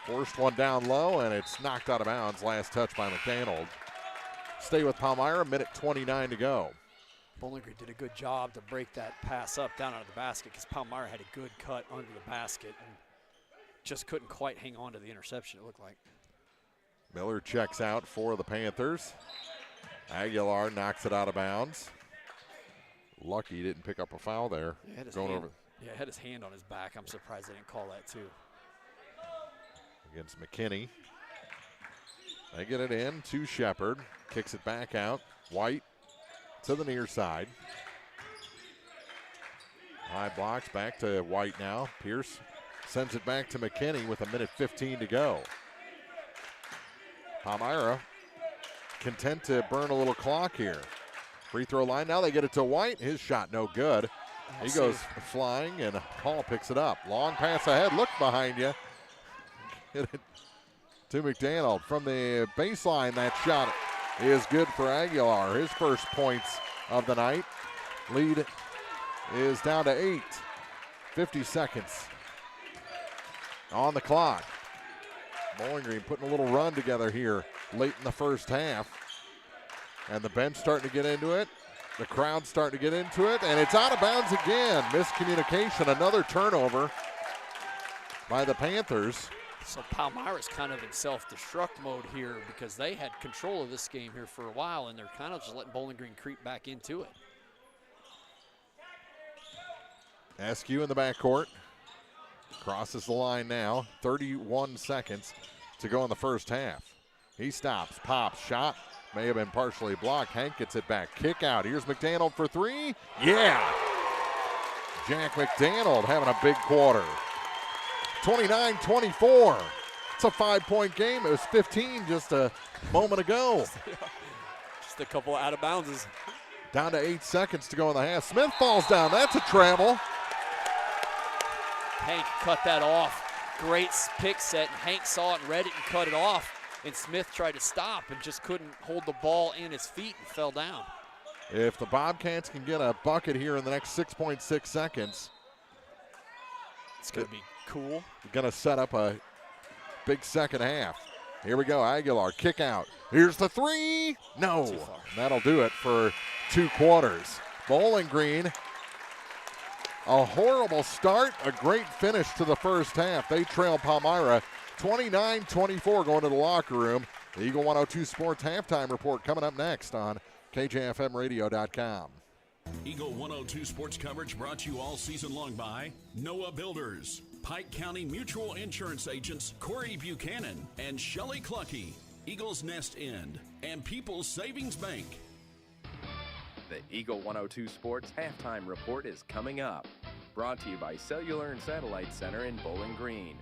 forced one down low, and it's knocked out of bounds. Last touch by McDaniel. Stay with Palmyra. 1:29 to go. Bowling Green did a good job to break that pass up down out of the basket because Palmyra had a good cut under the basket and just couldn't quite hang on to the interception, it looked like. Miller checks out for the Panthers. Aguilar knocks it out of bounds. Lucky he didn't pick up a foul there. Yeah, had his hand on his back. I'm surprised they didn't call that too. Against McKinney. They get it in to Shepard. Kicks it back out. White to the near side. High blocks back to White now. Pierce sends it back to McKinney with 1:15 to go. Palmyra content to burn a little clock here. Free throw line. Now they get it to White. His shot no good. He goes flying, and Hall picks it up. Long pass ahead. Look behind you. Get it to McDaniel from the baseline. That shot is good for Aguilar. His first points of the night. Lead is down to 8. 50 seconds on the clock. Bowling Green putting a little run together here late in the first half. And the bench starting to get into it. The crowd's starting to get into it. And it's out of bounds again. Miscommunication. Another turnover by the Panthers. So Palmyra's kind of in self-destruct mode here because they had control of this game here for a while, and they're kind of just letting Bowling Green creep back into it. SQ in the backcourt. Crosses the line now. 31 seconds to go in the first half. He stops, pops, shot. May have been partially blocked. Hank gets it back. Kick out. Here's McDaniel for 3. Yeah! Jack McDaniel having a big quarter. 29-24. It's a 5-point game. It was 15 just a moment ago. Just a couple out of bounds. Down to 8 seconds to go in the half. Smith falls down. That's a travel. Hank cut that off. Great pick set. Hank saw it and read it and cut it off. And Smith tried to stop and just couldn't hold the ball in his feet and fell down. If the Bobcats can get a bucket here in the next 6.6 seconds, it's going to be cool. Going to set up a big second half. Here we go. Aguilar, kick out. Here's the 3. No. That'll do it for 2 quarters. Bowling Green, a horrible start, a great finish to the first half. They trail Palmyra 29-24 going to the locker room. The Eagle 102 Sports Halftime Report coming up next on KJFMradio.com. Eagle 102 Sports coverage brought to you all season long by Noah Builders, Pike County Mutual Insurance Agents Corey Buchanan and Shelley Clucky, Eagles Nest End, and People's Savings Bank. The Eagle 102 Sports Halftime Report is coming up. Brought to you by Cellular and Satellite Center in Bowling Green.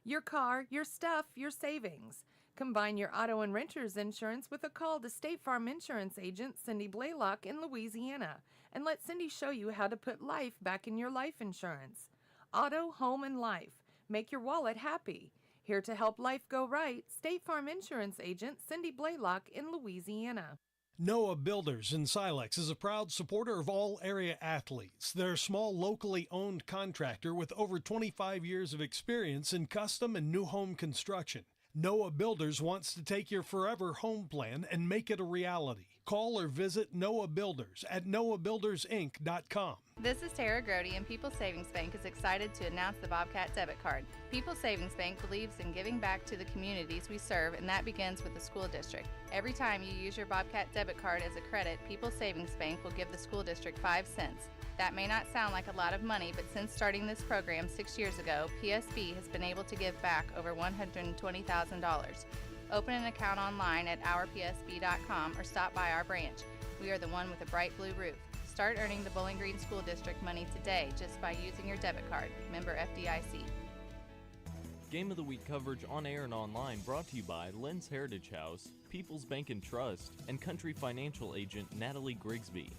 Your car, your stuff, your savings. Combine your auto and renter's insurance with a call to State Farm Insurance agent Cindy Blaylock in Louisiana, and let Cindy show you how to put life back in your life insurance. Auto, home, and life. Make your wallet happy. Here to help life go right, State Farm Insurance agent Cindy Blaylock in Louisiana. Noah Builders in Silex is a proud supporter of all area athletes. They're a small, locally owned contractor with over 25 years of experience in custom and new home construction. Noah Builders wants to take your forever home plan and make it a reality. Call or visit Noah Builders at noahbuildersinc.com. This is Tara Grody, and People's Savings Bank is excited to announce the Bobcat debit card. People's Savings Bank believes in giving back to the communities we serve, and that begins with the school district. Every time you use your Bobcat debit card as a credit, People's Savings Bank will give the school district 5 cents. That may not sound like a lot of money, but since starting this program 6 years ago, PSB has been able to give back over $120,000. Open an account online at ourpsb.com or stop by our branch. We are the one with a bright blue roof. Start earning the Bowling Green School District money today just by using your debit card. Member FDIC. Game of the Week coverage on air and online brought to you by Lynn's Heritage House, People's Bank and Trust, and Country Financial Agent Natalie Grigsby.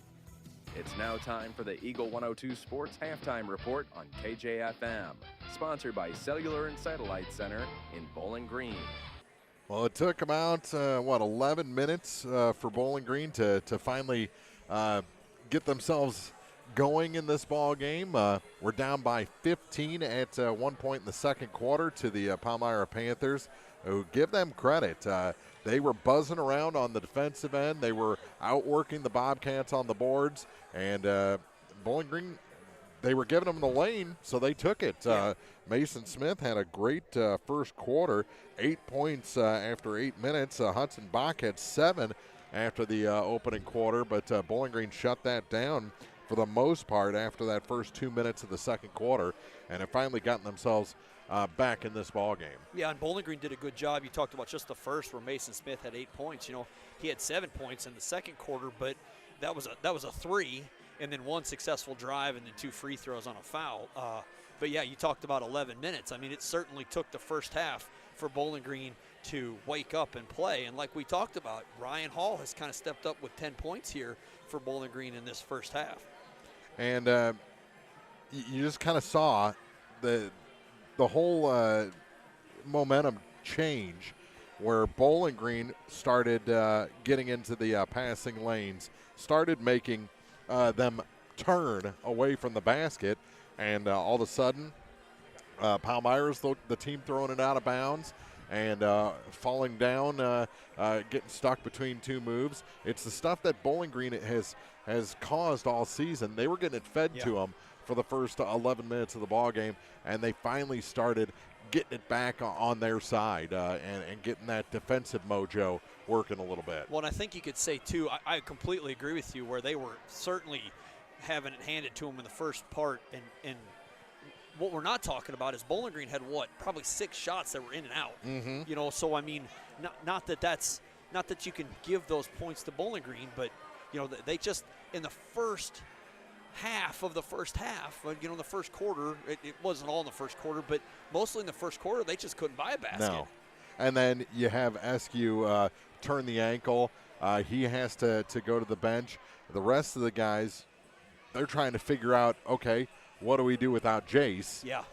It's now time for the Eagle 102 Sports Halftime Report on KJFM, sponsored by Cellular and Satellite Center in Bowling Green. Well, it took about, 11 minutes for Bowling Green to finally get themselves going in this ball game. We're down by 15 at one point in the second quarter to the Palmyra Panthers, who give them credit. They were buzzing around on the defensive end. They were outworking the Bobcats on the boards, and Bowling Green, they were giving them the lane, so they took it. Yeah. Mason Smith had a great first quarter, 8 points after 8 minutes. Hudson Bach had 7 after the opening quarter, but Bowling Green shut that down for the most part after that first 2 minutes of the second quarter, and have finally gotten themselves back in this ball game. Yeah, and Bowling Green did a good job. You talked about just the first where Mason Smith had 8 points. You know, he had 7 points in the second quarter, but that was a 3, and then 1 successful drive and then 2 free throws on a foul. But yeah, you talked about 11 minutes. I mean, it certainly took the first half for Bowling Green to wake up and play. And like we talked about, Ryan Hall has kind of stepped up with 10 points here for Bowling Green in this first half. And you just kind of saw the whole momentum change where Bowling Green started getting into the passing lanes, started making them turn away from the basket, and all of a sudden Palmyra's the team throwing it out of bounds and falling down, getting stuck between 2 moves. It's the stuff that Bowling Green has caused all season. They were getting it fed to them for the first 11 minutes of the ball game, and they finally started getting it back on their side and getting that defensive mojo working a little bit. Well, and I think you could say, too, I completely agree with you, where they were certainly having it handed to them in the first part, and what we're not talking about is Bowling Green had probably 6 shots that were in and out. Mm-hmm. You know, so I mean, not that you can give those points to Bowling Green, but you know, they just in the first half of the first half, you know, in the first quarter, it wasn't all in the first quarter, but mostly in the first quarter, they just couldn't buy a basket. No. And then you have Eskew turn the ankle. He has to go to the bench. The rest of the guys, they're trying to figure out, okay, what do we do without Jace? Yeah.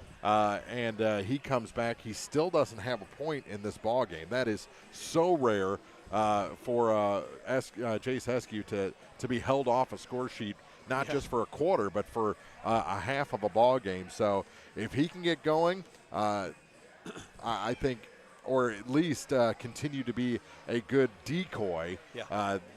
And he comes back. He still doesn't have a point in this ball game. That is so rare for Jace Eskew to be held off a score sheet, not just for a quarter, but for a half of a ball game. So if he can get going, I think, or at least continue to be a good decoy,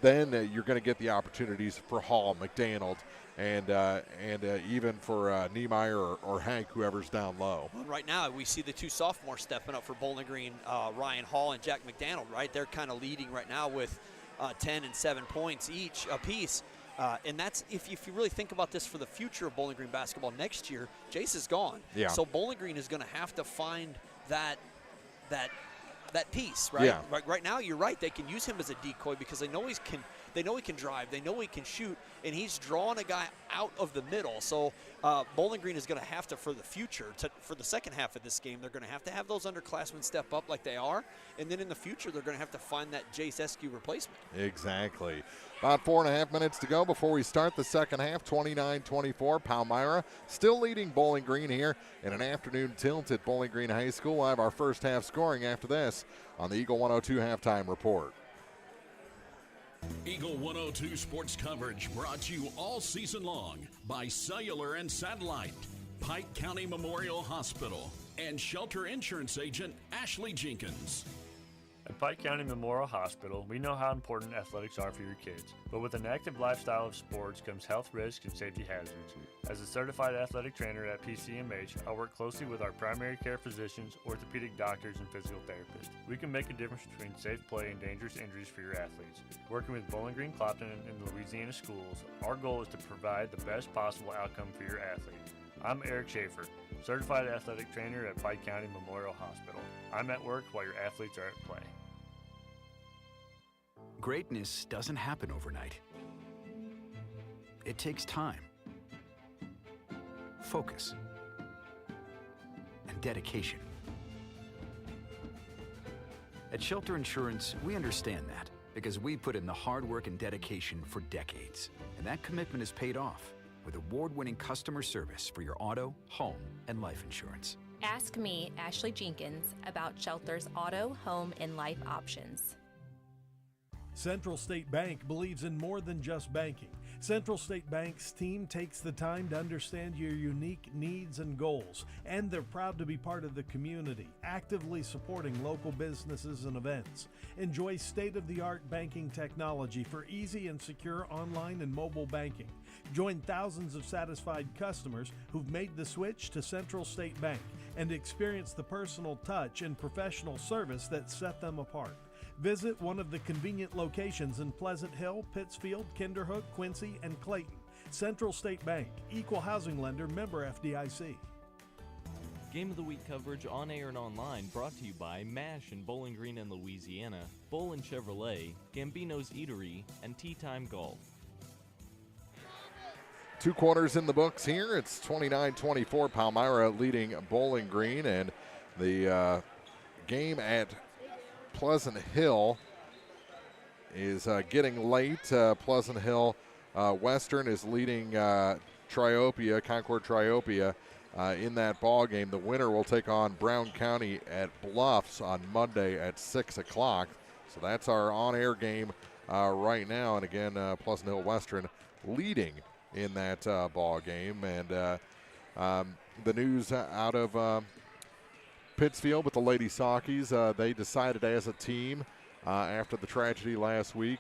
then you're going to get the opportunities for Hall, McDaniel, and even for Niemeyer or Hank, whoever's down low. Well, right now, we see the 2 sophomores stepping up for Bowling Green, Ryan Hall and Jack McDaniel, right? They're kind of leading right now with 10 and 7 points apiece. And that's, if you really think about this for the future of Bowling Green basketball next year, Jace is gone. Yeah. So Bowling Green is going to have to find that piece, right? Yeah. Right now, you're right. They can use him as a decoy because they know he can drive, they know he can shoot, and he's drawing a guy out of the middle. So Bowling Green is going to have to, for the future, for the second half of this game, they're going to have those underclassmen step up like they are, and then in the future, they're going to have to find that Jace Eskew replacement. Exactly. About 4.5 minutes to go before we start the second half. 29-24, Palmyra still leading Bowling Green here in an afternoon tilt at Bowling Green High School. We'll have our first half scoring after this on the Eagle 102 Halftime Report. Eagle 102 sports coverage brought to you all season long by Cellular and Satellite, Pike County Memorial Hospital, and Shelter Insurance Agent Ashley Jenkins. At Pike County Memorial Hospital, we know how important athletics are for your kids, but with an active lifestyle of sports comes health risks and safety hazards. As a certified athletic trainer at PCMH, I work closely with our primary care physicians, orthopedic doctors, and physical therapists. We can make a difference between safe play and dangerous injuries for your athletes. Working with Bowling Green Clopton and Louisiana schools, our goal is to provide the best possible outcome for your athlete. I'm Eric Schaefer, certified athletic trainer at Pike County Memorial Hospital. I'm at work while your athletes are at play. Greatness doesn't happen overnight. It takes time, focus, and dedication. At Shelter Insurance, we understand that because we put in the hard work and dedication for decades. And that commitment is paid off with award-winning customer service for your auto, home, and life insurance. Ask me, Ashley Jenkins, about Shelter's auto, home, and life options. Central State Bank believes in more than just banking. Central State Bank's team takes the time to understand your unique needs and goals, and they're proud to be part of the community, actively supporting local businesses and events. Enjoy state-of-the-art banking technology for easy and secure online and mobile banking. Join thousands of satisfied customers who've made the switch to Central State Bank and experience the personal touch and professional service that set them apart. Visit one of the convenient locations in Pleasant Hill, Pittsfield, Kinderhook, Quincy, and Clayton. Central State Bank, equal housing lender, member FDIC. Game of the Week coverage on air and online brought to you by MASH in Bowling Green and Louisiana, Bolin Chevrolet, Gambino's Eatery, and Tea Time Golf. 2 quarters in the books here. It's 29-24, Palmyra leading Bowling Green, and the game at Pleasant Hill is getting late. Pleasant Hill Western is leading Triopia, Concord Triopia, in that ball game. The winner will take on Brown County at Bluffs on Monday at 6 o'clock. So that's our on-air game right now. And again, Pleasant Hill Western leading in that ball game. And the news out of Pittsfield with the Lady Saukeys, they decided as a team after the tragedy last week,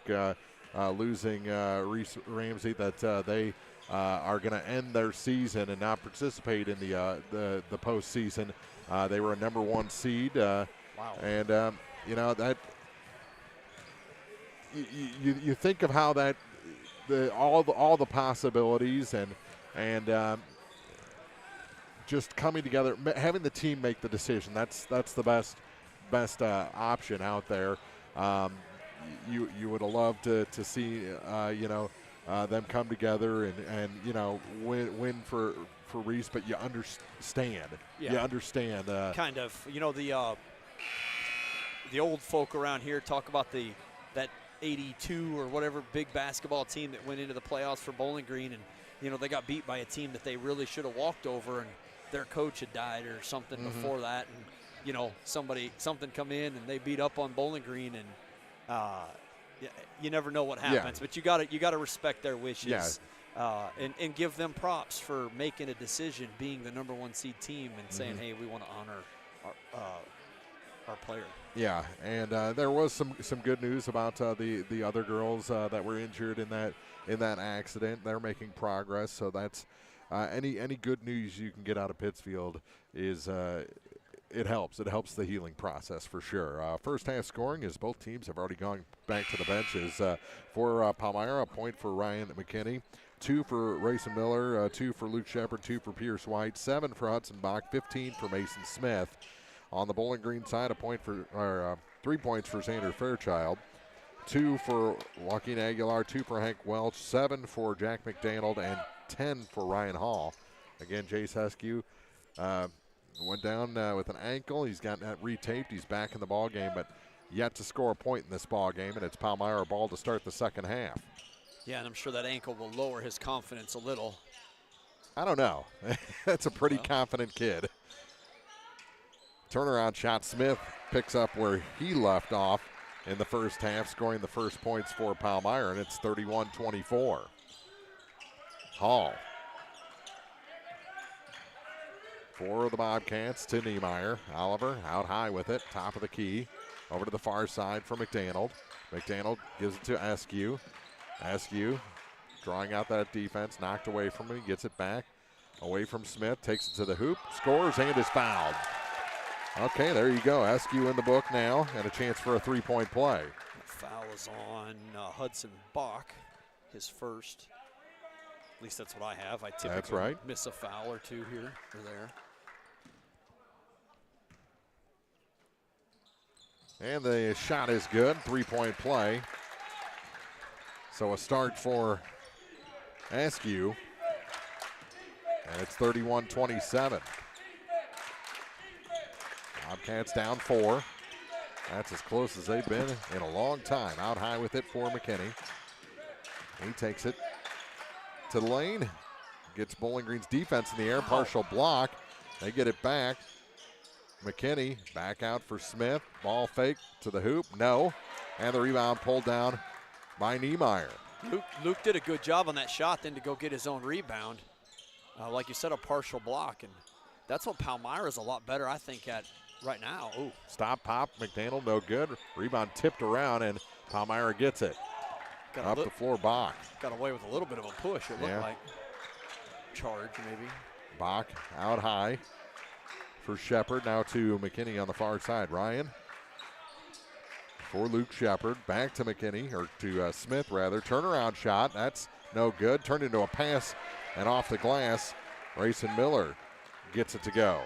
losing Reese Ramsey, that they are going to end their season and not participate in the postseason. They were a number 1 seed, wow. And you know that you think of how that all the possibilities and just coming together, having the team make the decision. That's the best option out there. You would have loved to see them come together and win for Reese, but you understand. Yeah. You understand. Kind of. The old folk around here talk about that 82 or whatever big basketball team that went into the playoffs for Bowling Green, and they got beat by a team that they really should have walked over, and their coach had died or something before that, and something come in and they beat up on Bowling Green, and you never know what happens. Yeah. But you gotta respect their wishes, and give them props for making a decision, being the number 1 seed team, and saying, hey, we want to honor our player. Yeah, and there was some good news about the other girls that were injured in that accident. They're making progress, so that's any good news you can get out of Pittsfield is it helps. It helps the healing process for sure. First half scoring is both teams have already gone back to the benches. For Palmyra, a point for Ryan McKinney, 2 for Rayson Miller, 2 for Luke Shepard, 2 for Pierce White, 7 for Hudson Bach, 15 for Mason Smith. On the Bowling Green side, 3 points for Xander Fairchild, 2 for Joaquin Aguilar, 2 for Hank Welch, 7 for Jack McDonald, and 10 for Ryan Hall. Again, Jace Heskew went down with an ankle. He's got that retaped. He's back in the ball game, but yet to score a point in this ball game, and it's Palmyra ball to start the second half. Yeah, and I'm sure that ankle will lower his confidence a little. I don't know. That's a pretty confident kid. Turnaround shot. Smith picks up where he left off in the first half, scoring the first points for Palmyra, and it's 31-24. Hall. For the Bobcats to Niemeyer. Oliver out high with it, top of the key. Over to the far side for McDaniel. McDaniel gives it to Askew. Askew drawing out that defense, knocked away from him. He gets it back. Away from Smith, takes it to the hoop, scores, and is fouled. Okay, there you go. Askew in the book now, and a chance for a three-point play. Foul is on Hudson Bach, his first. At least that's what I have. I typically miss a foul or two here or there. And the shot is good, three-point play. So a start for Askew. And it's 31-27. Bobcats down 4. That's as close as they've been in a long time. Out high with it for McKinney. He takes it to the lane. Gets Bowling Green's defense in the air. Partial block. They get it back. McKinney back out for Smith. Ball fake to the hoop. No. And the rebound pulled down by Niemeyer. Luke did a good job on that shot then to go get his own rebound. Like you said, a partial block. And that's what Palmyra is a lot better, I think, at right now. Ooh. Stop, pop, McDaniel, no good. Rebound tipped around, and Palmyra gets it. Up the floor, Bach. Got away with a little bit of a push, it looked like. Charge, maybe. Bach out high for Shepard. Now to McKinney on the far side. Ryan for Luke Shepard. Back to McKinney, or to Smith, rather. Turnaround shot. That's no good. Turned into a pass, and off the glass, Grayson Miller gets it to go.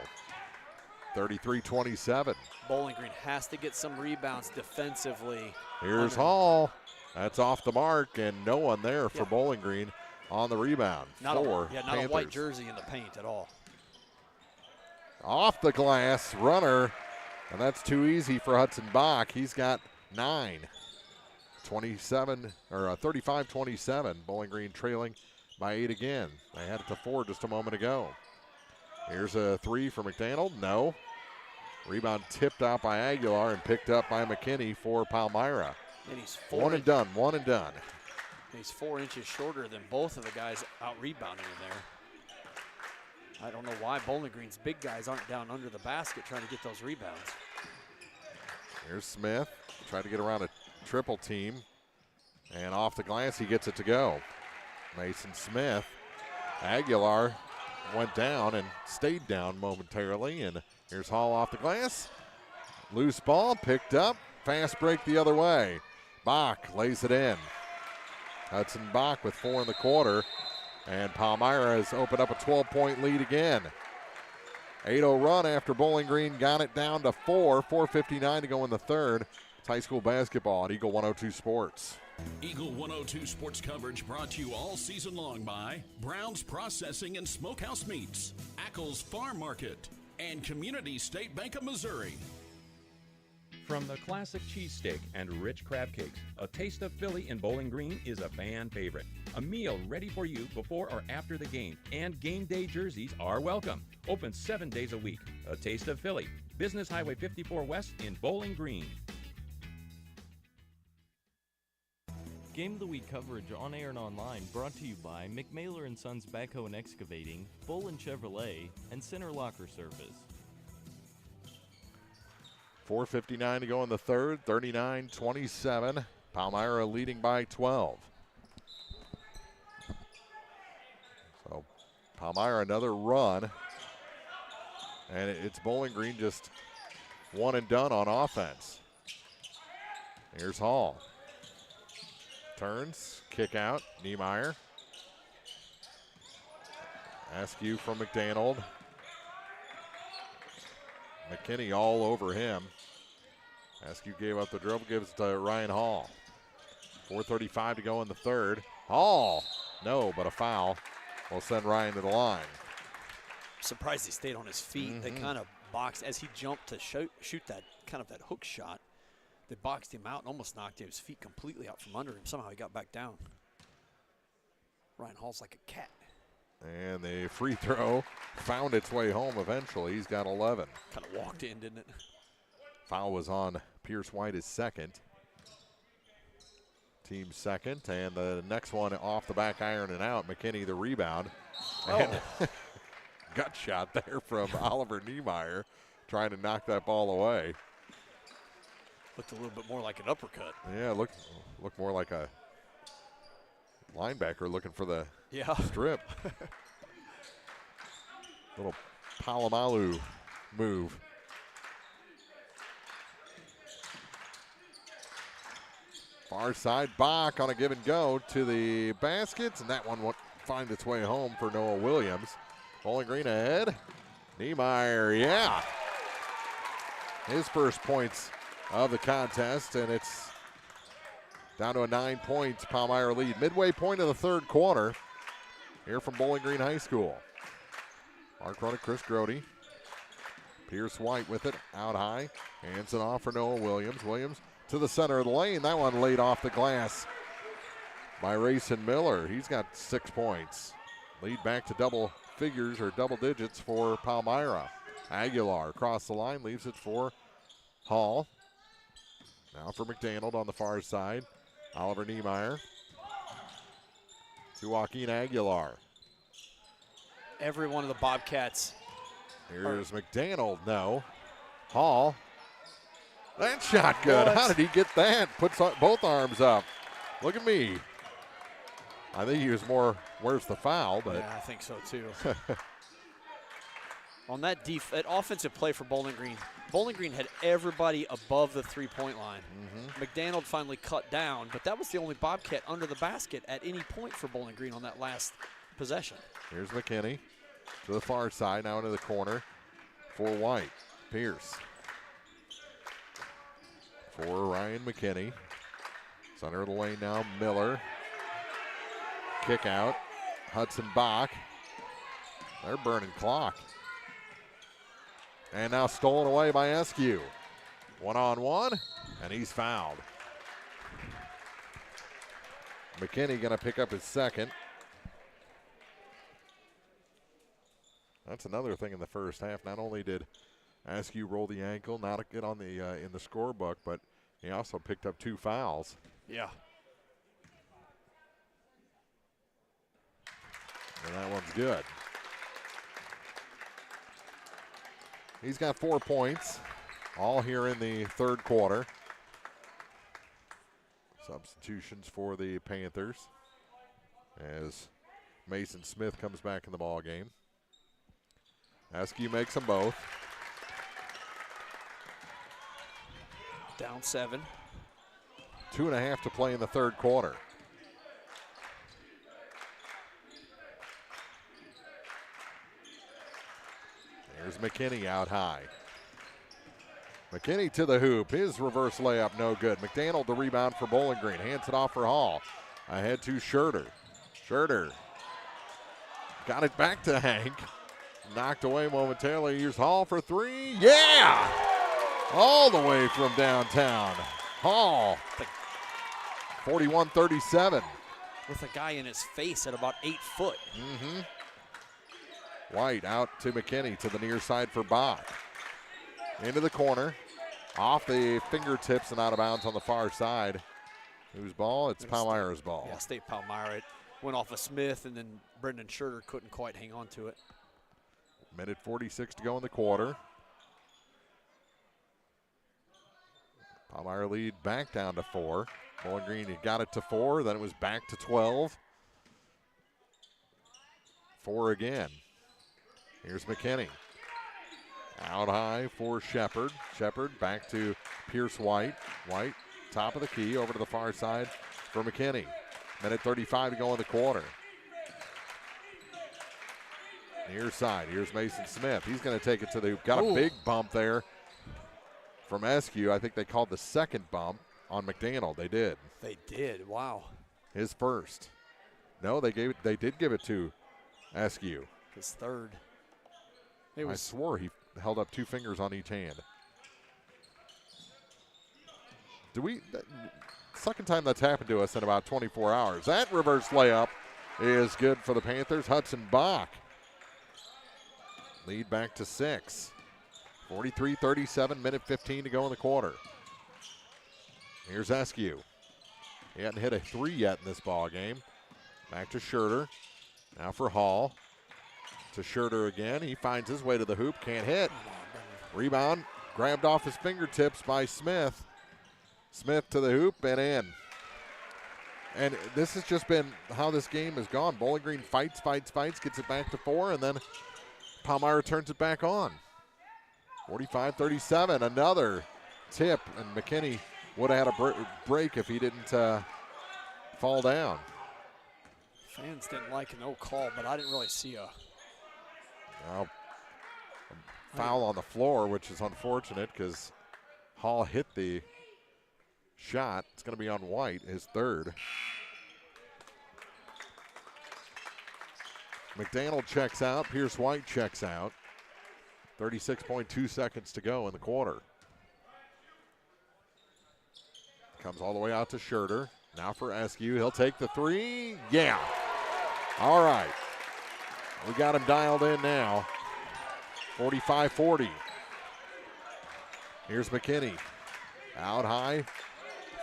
33-27. Bowling Green has to get some rebounds defensively. Here's Hall. That's off the mark, and no one there for Bowling Green on the rebound. Not Panthers. a white jersey in the paint at all. Off the glass, runner, and that's too easy for Hudson Bach. He's got 9. 35-27. Bowling Green trailing by 8 again. They had it to 4 just a moment ago. Here's a 3 for McDaniel. No. Rebound tipped out by Aguilar and picked up by McKinney for Palmyra. And he's one and done. He's 4 inches shorter than both of the guys out rebounding him there. I don't know why Bowling Green's big guys aren't down under the basket trying to get those rebounds. Here's Smith. Trying to get around a triple team. And off the glass, he gets it to go. Mason Smith. Aguilar went down and stayed down momentarily. And here's Hall off the glass. Loose ball picked up. Fast break the other way. Bach lays it in. Hudson Bach with 4 in the quarter. And Palmyra has opened up a 12-point lead again. 8-0 run after Bowling Green got it down to 4. 4:59 to go in the third. It's high school basketball on Eagle 102 Sports. Eagle 102 Sports coverage brought to you all season long by Brown's Processing and Smokehouse Meats, Ackles Farm Market, and Community State Bank of Missouri. From the classic cheesesteak and rich crab cakes, a taste of Philly in Bowling Green is a fan favorite. A meal ready for you before or after the game, and game day jerseys are welcome. Open 7 days a week. A taste of Philly. Business Highway 54 West in Bowling Green. Game of the Week coverage on air and online brought to you by McMailer & Sons Backhoe and Excavating, Bolin Chevrolet, and Center Locker Service. 4:59 to go in the third, 39-27. Palmyra leading by 12. So Palmyra another run. And it's Bowling Green just one and done on offense. Here's Hall. Turns, kick out, Niemeyer. Askew from McDaniel. McKinney all over him. Askew gave up the dribble, gives it to Ryan Hall. 4:35 to go in the third. Hall, no, but a foul will send Ryan to the line. Surprised he stayed on his feet. They kind of boxed as he jumped to shoot that kind of that hook shot. They boxed him out and almost knocked his feet completely out from under him. Somehow he got back down. Ryan Hall's like a cat. And the free throw found its way home eventually. He's got 11. Kind of walked in, didn't it? Foul was on Pierce White, his second. Team second. And the next one off the back iron and out. McKinney the rebound. And gut shot there from Oliver Niemeyer trying to knock that ball away. Looked a little bit more like an uppercut. Yeah, looked more like a linebacker looking for the strip. Little Palomalu move. Far side, Bach on a give and go to the baskets, and that one won't find its way home for Noah Williams. Bowling Green ahead. Niemeyer, yeah. His first points of the contest, and it's down to a 9-point Palmyra lead. Midway point of the third quarter here from Bowling Green High School. Mark running, Chris Grody. Pierce White with it, out high. Hands it off for Noah Williams. Williams to the center of the lane. That one laid off the glass by Rayson Miller. He's got 6 points. Lead back to double figures or double digits for Palmyra. Aguilar across the line, leaves it for Hall. Now for McDaniel on the far side. Oliver Niemeyer to Joaquin Aguilar. Every one of the Bobcats. Here's McDaniel, no. Hall. That shot good. How did he get that? Puts both arms up. Look at me. I think he was more, where's the foul? But yeah, I think so too. On that offensive play for Bowling Green had everybody above the three-point line. McDaniel finally cut down, but that was the only Bobcat under the basket at any point for Bowling Green on that last possession. Here's McKinney to the far side, now into the corner for White. Pierce for Ryan McKinney. Center of the lane now, Miller. Kick out, Hudson Bach. They're burning clock. And now stolen away by Eskew. 1-on-1, and he's fouled. McKinney going to pick up his second. That's another thing in the first half. Not only did Askew roll the ankle, not get on the in the scorebook, but he also picked up 2 fouls. Yeah. And that one's good. He's got 4 points, all here in the third quarter. Substitutions for the Panthers as Mason Smith comes back in the ball game. Askew makes them both. Down 7. 2.5 to play in the third quarter. Here's McKinney out high. McKinney to the hoop. His reverse layup no good. McDaniel the rebound for Bowling Green. Hands it off for Hall. Ahead to Schurter. Schurter got it back to Hank. Knocked away momentarily. Here's Hall for 3. Yeah! All the way from downtown. Hall. 41-37. With a guy in his face at about 8 foot. White out to McKinney to the near side for Bach. Into the corner. Off the fingertips and out of bounds on the far side. Whose ball? It's Palmyra's ball. Yeah, State Palmyra. It went off of Smith, and then Brendan Schurter couldn't quite hang on to it. Minute 46 to go in the quarter. Palmyra lead back down to 4. Bowling Green got it to 4, then it was back to 12. 4 again. Here's McKinney. Out high for Shepard. Shepard back to Pierce White. White, top of the key, over to the far side for McKinney. Minute 35 to go in the quarter. Near side, here's Mason Smith. He's going to take it to the hoop. Got a big bump there from Eskew. I think they called the second bump on McDaniel. They did. They did, wow. His first. No, they did give it to Eskew. His third. I swore he held up 2 fingers on each hand. Second time that's happened to us in about 24 hours. That reverse layup is good for the Panthers. Hudson Bach. Lead back to 6. 43-37, minute 15 to go in the quarter. Here's Eskew. He hadn't hit a 3 yet in this ball game. Back to Schurter. Now for Hall. To Schurter again. He finds his way to the hoop. Can't hit. Rebound. Grabbed off his fingertips by Smith. Smith to the hoop and in. And this has just been how this game has gone. Bowling Green fights, gets it back to 4, and then Palmyra turns it back on. 45-37, another tip, and McKinney would have had a break if he didn't fall down. Fans didn't like a no call, but I didn't really see a foul on the floor, which is unfortunate because Hall hit the shot. It's going to be on White, his third. McDaniel checks out. Pierce White checks out. 36.2 seconds to go in the quarter. Comes all the way out to Scherter. Now for Eskew. He'll take the three. Yeah. All right. We got him dialed in now. 45-40. Here's McKinney. Out high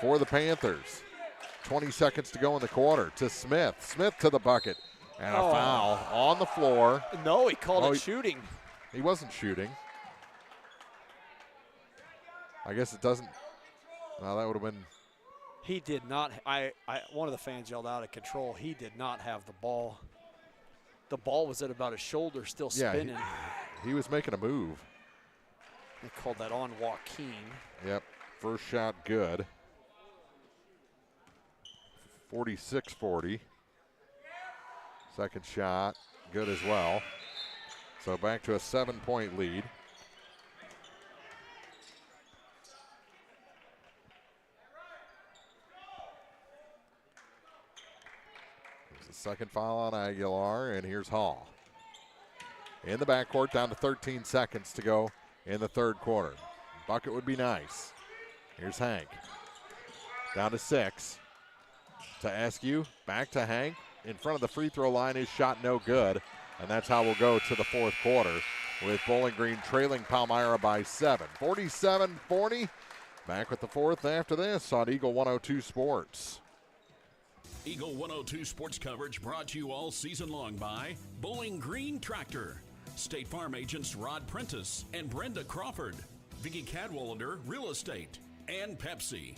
for the Panthers. 20 seconds to go in the quarter to Smith. Smith to the bucket. And a foul on the floor. No, he called it shooting. He wasn't shooting. I guess it doesn't. Well, that would have been. He did not. One of the fans yelled out of control. He did not have the ball. The ball was at about his shoulder, still spinning. Yeah, he was making a move. They called that on Joaquin. Yep, first shot good. 46-40. Second shot good as well. So back to a 7-point lead. There's the second foul on Aguilar, and here's Hall. In the backcourt, down to 13 seconds to go in the third quarter. Bucket would be nice. Here's Hank. Down to 6. To Eskew, back to Hank. In front of the free throw line, his shot no good. And that's how we'll go to the fourth quarter with Bowling Green trailing Palmyra by 7. 47-40. Back with the fourth after this on Eagle 102 Sports. Eagle 102 Sports coverage brought to you all season long by Bowling Green Tractor, State Farm agents Rod Prentice and Brenda Crawford, Vicky Cadwallader Real Estate, and Pepsi.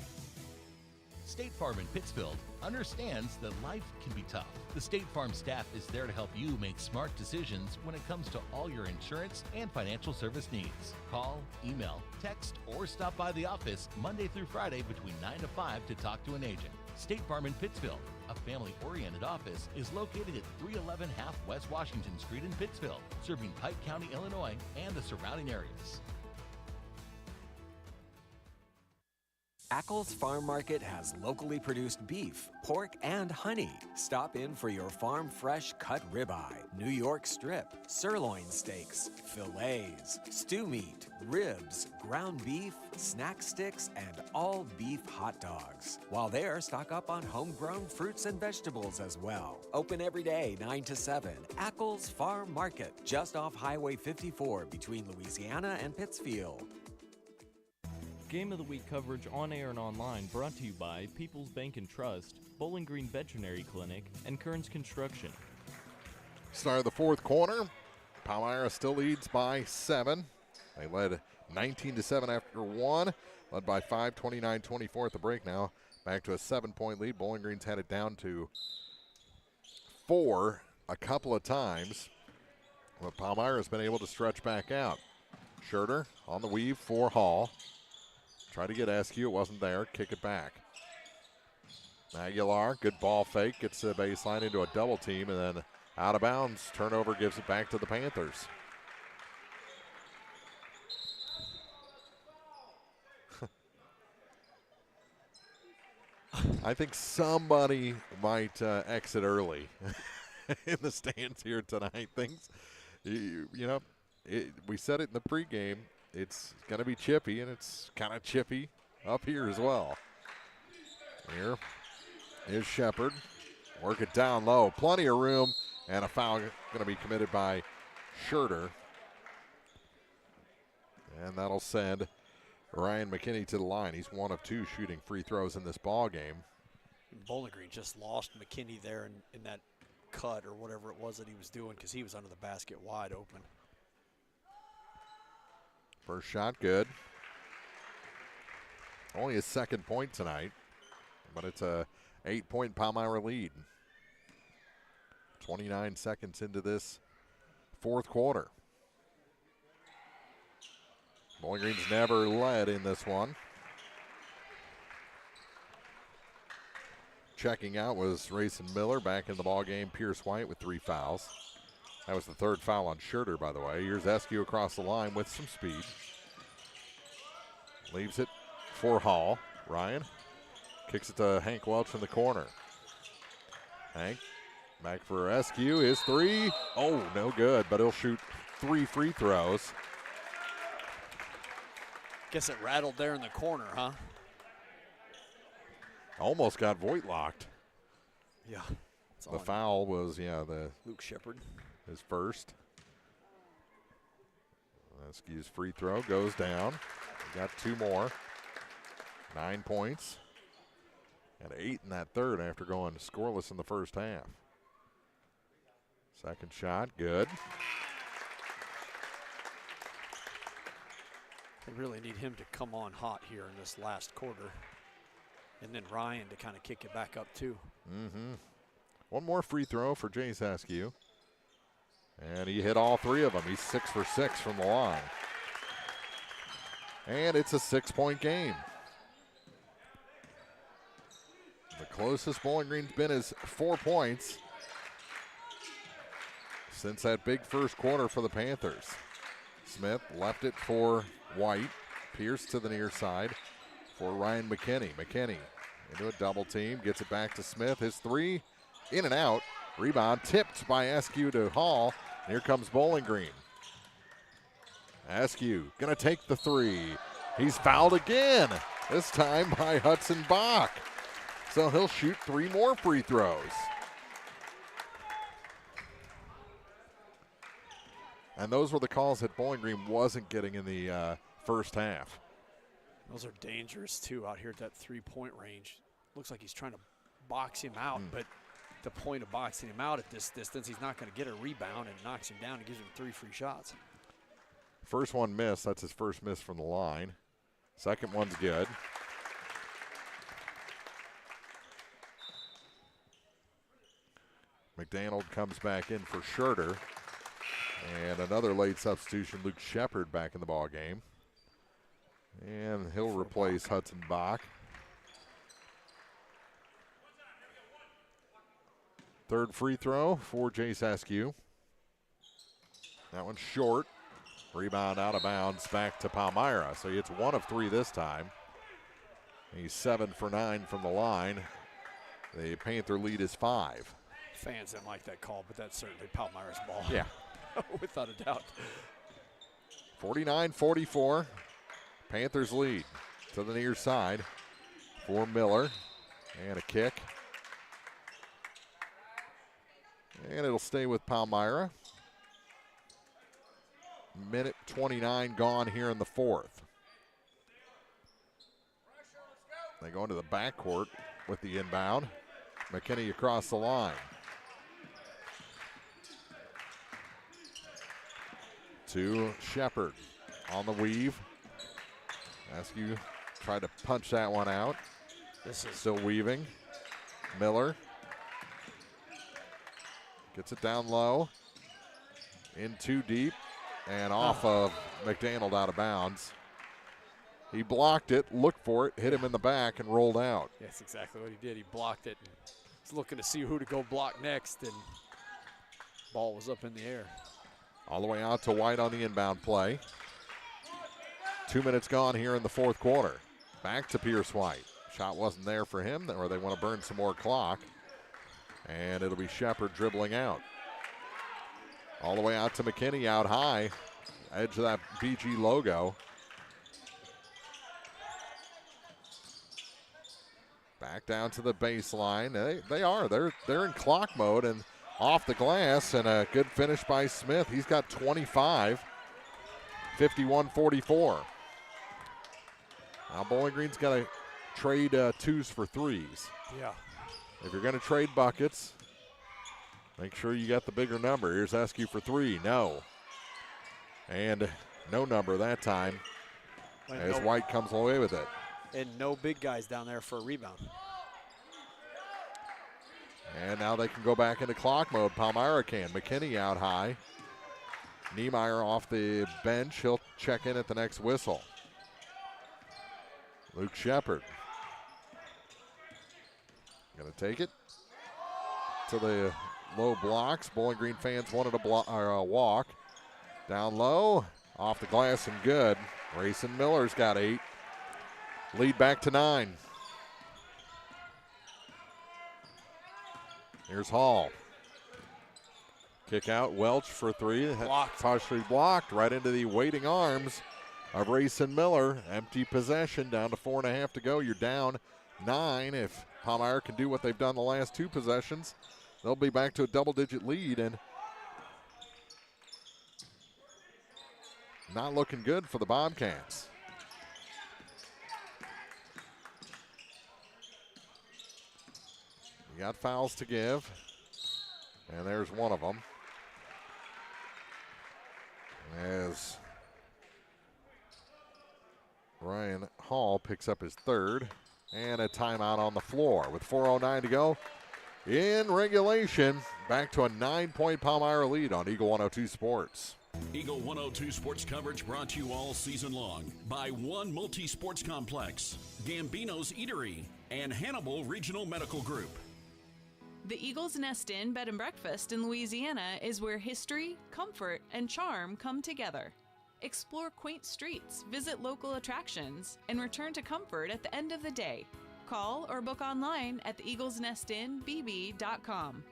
State Farm in Pittsfield understands that life can be tough. The State Farm staff is there to help you make smart decisions when it comes to all your insurance and financial service needs. Call, email, text, or stop by the office Monday through Friday between 9 to 5 to talk to an agent. State Farm in Pittsfield, a family-oriented office, is located at 311 Half West Washington Street in Pittsfield, serving Pike County, Illinois, and the surrounding areas. Ackles Farm Market has locally produced beef, pork, and honey. Stop in for your farm fresh cut ribeye, New York strip, sirloin steaks, fillets, stew meat, ribs, ground beef, snack sticks, and all beef hot dogs. While there, stock up on homegrown fruits and vegetables as well. Open every day, 9 to 7. Ackles Farm Market, just off Highway 54 between Louisiana and Pittsfield. Game of the Week coverage on air and online brought to you by People's Bank and Trust, Bowling Green Veterinary Clinic, and Kearns Construction. Start of the fourth quarter. Palmyra still leads by 7. They led 19-7 after 1. Led by 5, 29-24 at the break now. Back to a 7-point lead. Bowling Green's had it down to 4 a couple of times. But Palmyra's been able to stretch back out. Scherter on the weave for Hall. Tried to get Eskew, it wasn't there. Kick it back. Aguilar, good ball fake, gets the baseline into a double team, and then out of bounds. Turnover gives it back to the Panthers. I think somebody might exit early in the stands here tonight. Things, we said it in the pregame. It's going to be chippy, and it's kind of chippy up here as well. Here is Shepard. Work it down low. Plenty of room, and a foul going to be committed by Scherter. And that'll send Ryan McKinney to the line. He's 1 of 2 shooting free throws in this ball game. Bowling Green just lost McKinney there in that cut or whatever it was that he was doing because he was under the basket wide open. First shot good. Only his second point tonight, but it's a 8-point Palmyra lead. 29 seconds into this fourth quarter. Bowling Green's never led in this one. Checking out was Rayson Miller. Back in the ball game, Pierce White with 3 fouls. That was the third foul on Schurter, by the way. Here's Eskew across the line with some speed. Leaves it for Hall. Ryan kicks it to Hank Welch in the corner. Hank back for Eskew. His 3. Oh, no good, but he'll shoot 3 free throws. Guess it rattled there in the corner, huh? Almost got Voigt locked. Yeah. The foul was, the Luke Shepard. His first. Eskew's free throw goes down. He got 2 more. 9 points. And 8 in that third after going scoreless in the first half. Second shot, good. They really need him to come on hot here in this last quarter. And then Ryan to kind of kick it back up too. One more free throw for Jace Askew. And he hit all 3 of them. He's 6 for 6 from the line. And it's a 6-point game. The closest Bowling Green's been is 4 points since that big first quarter for the Panthers. Smith left it for White. Pierce to the near side for Ryan McKinney. McKinney into a double team, gets it back to Smith. His 3 in and out. Rebound tipped by Askew to Hall. And here comes Bowling Green. Askew gonna take the 3. He's fouled again, this time by Hudson Bach. So he'll shoot 3 more free throws. And those were the calls that Bowling Green wasn't getting in the first half. Those are dangerous too out here at that 3-point range. Looks like he's trying to box him out, but the point of boxing him out at this distance, he's not going to get a rebound, and knocks him down and gives him 3 free shots. First one missed. That's his first miss from the line. Second one's good. McDaniel comes back in for Schurter. And another late substitution, Luke Shepard back in the ball game. And he'll replace Hudson Bach. Third free throw for Jace Askew. That one's short. Rebound out of bounds back to Palmyra. So he hits 1 of 3 this time. He's 7 for 9 from the line. The Panther lead is 5. Fans didn't like that call, but that's certainly Palmyra's ball. Yeah. Without a doubt. 49-44. Panthers lead to the near side for Miller. And a kick. And it'll stay with Palmyra. Minute 29 gone here in the fourth. They go into the backcourt with the inbound. McKinney across the line. To Shepard on the weave. Askew tried to punch that one out. This is still weaving. Miller gets it down low. In too deep and off of McDaniel out of bounds. He blocked it, looked for it, hit him in the back, and rolled out. That's exactly what he did. He blocked it. He's looking to see who to go block next, and ball was up in the air. All the way out to White on the inbound play. 2 minutes gone here in the fourth quarter. Back to Pierce White. Shot wasn't there for him, or they want to burn some more clock. And it'll be Shepard dribbling out. All the way out to McKinney out high. Edge of that BG logo. Back down to the baseline. They're in clock mode and off the glass, and a good finish by Smith. He's got 25. 51-44. Now Bowling Green's got to trade 2s for 3s. Yeah. If you're going to trade buckets, make sure you got the bigger number. Here's Askew for 3. No. And no number that time as White comes away with it. and no big guys down there for a rebound. And now they can go back into clock mode. Palmyra can. McKinney out high. Niemeyer off the bench. He'll check in at the next whistle. Luke Shepard. Going to take it to the low blocks. Bowling Green fans wanted a walk. Down low. Off the glass and good. Rayson Miller's got 8. Lead back to 9. Here's Hall. Kick out, Welch for 3. Blocked. Partially blocked right into the waiting arms of Rayson Miller. Empty possession, down to 4.5 to go. You're down 9. If Palmyra can do what they've done the last 2 possessions, they'll be back to a double-digit lead, and not looking good for the Bobcats. You got fouls to give, and there's one of them. As Ryan Hall picks up his 3rd, and a timeout on the floor with 4:09 to go in regulation. Back to a 9-point Palmyra lead on Eagle 102 Sports. Eagle 102 Sports coverage brought to you all season long by One Multi-Sports Complex, Gambino's Eatery, and Hannibal Regional Medical Group. The Eagles Nest Inn Bed and Breakfast in Louisiana is where history, comfort, and charm come together. Explore quaint streets, visit local attractions, and return to comfort at the end of the day. Call or book online at theeaglesnestinbb.com.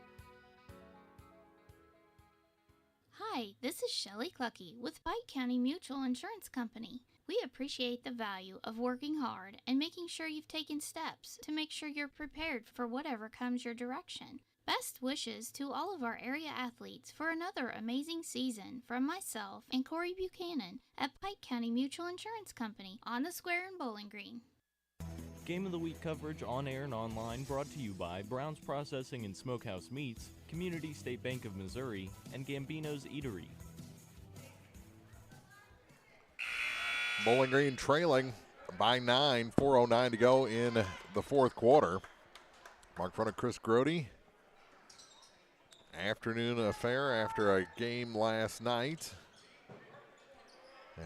Hi, this is Shelley Clucky with Pike County Mutual Insurance Company. We appreciate the value of working hard and making sure you've taken steps to make sure you're prepared for whatever comes your direction. Best wishes to all of our area athletes for another amazing season from myself and Corey Buchanan at Pike County Mutual Insurance Company on the Square in Bowling Green. Game of the Week coverage on air and online brought to you by Brown's Processing and Smokehouse Meats, Community State Bank of Missouri, and Gambino's Eatery. Bowling Green trailing by 9, 4:09 to go in the 4th quarter. Mark front of Chris Grody. Afternoon affair after a game last night.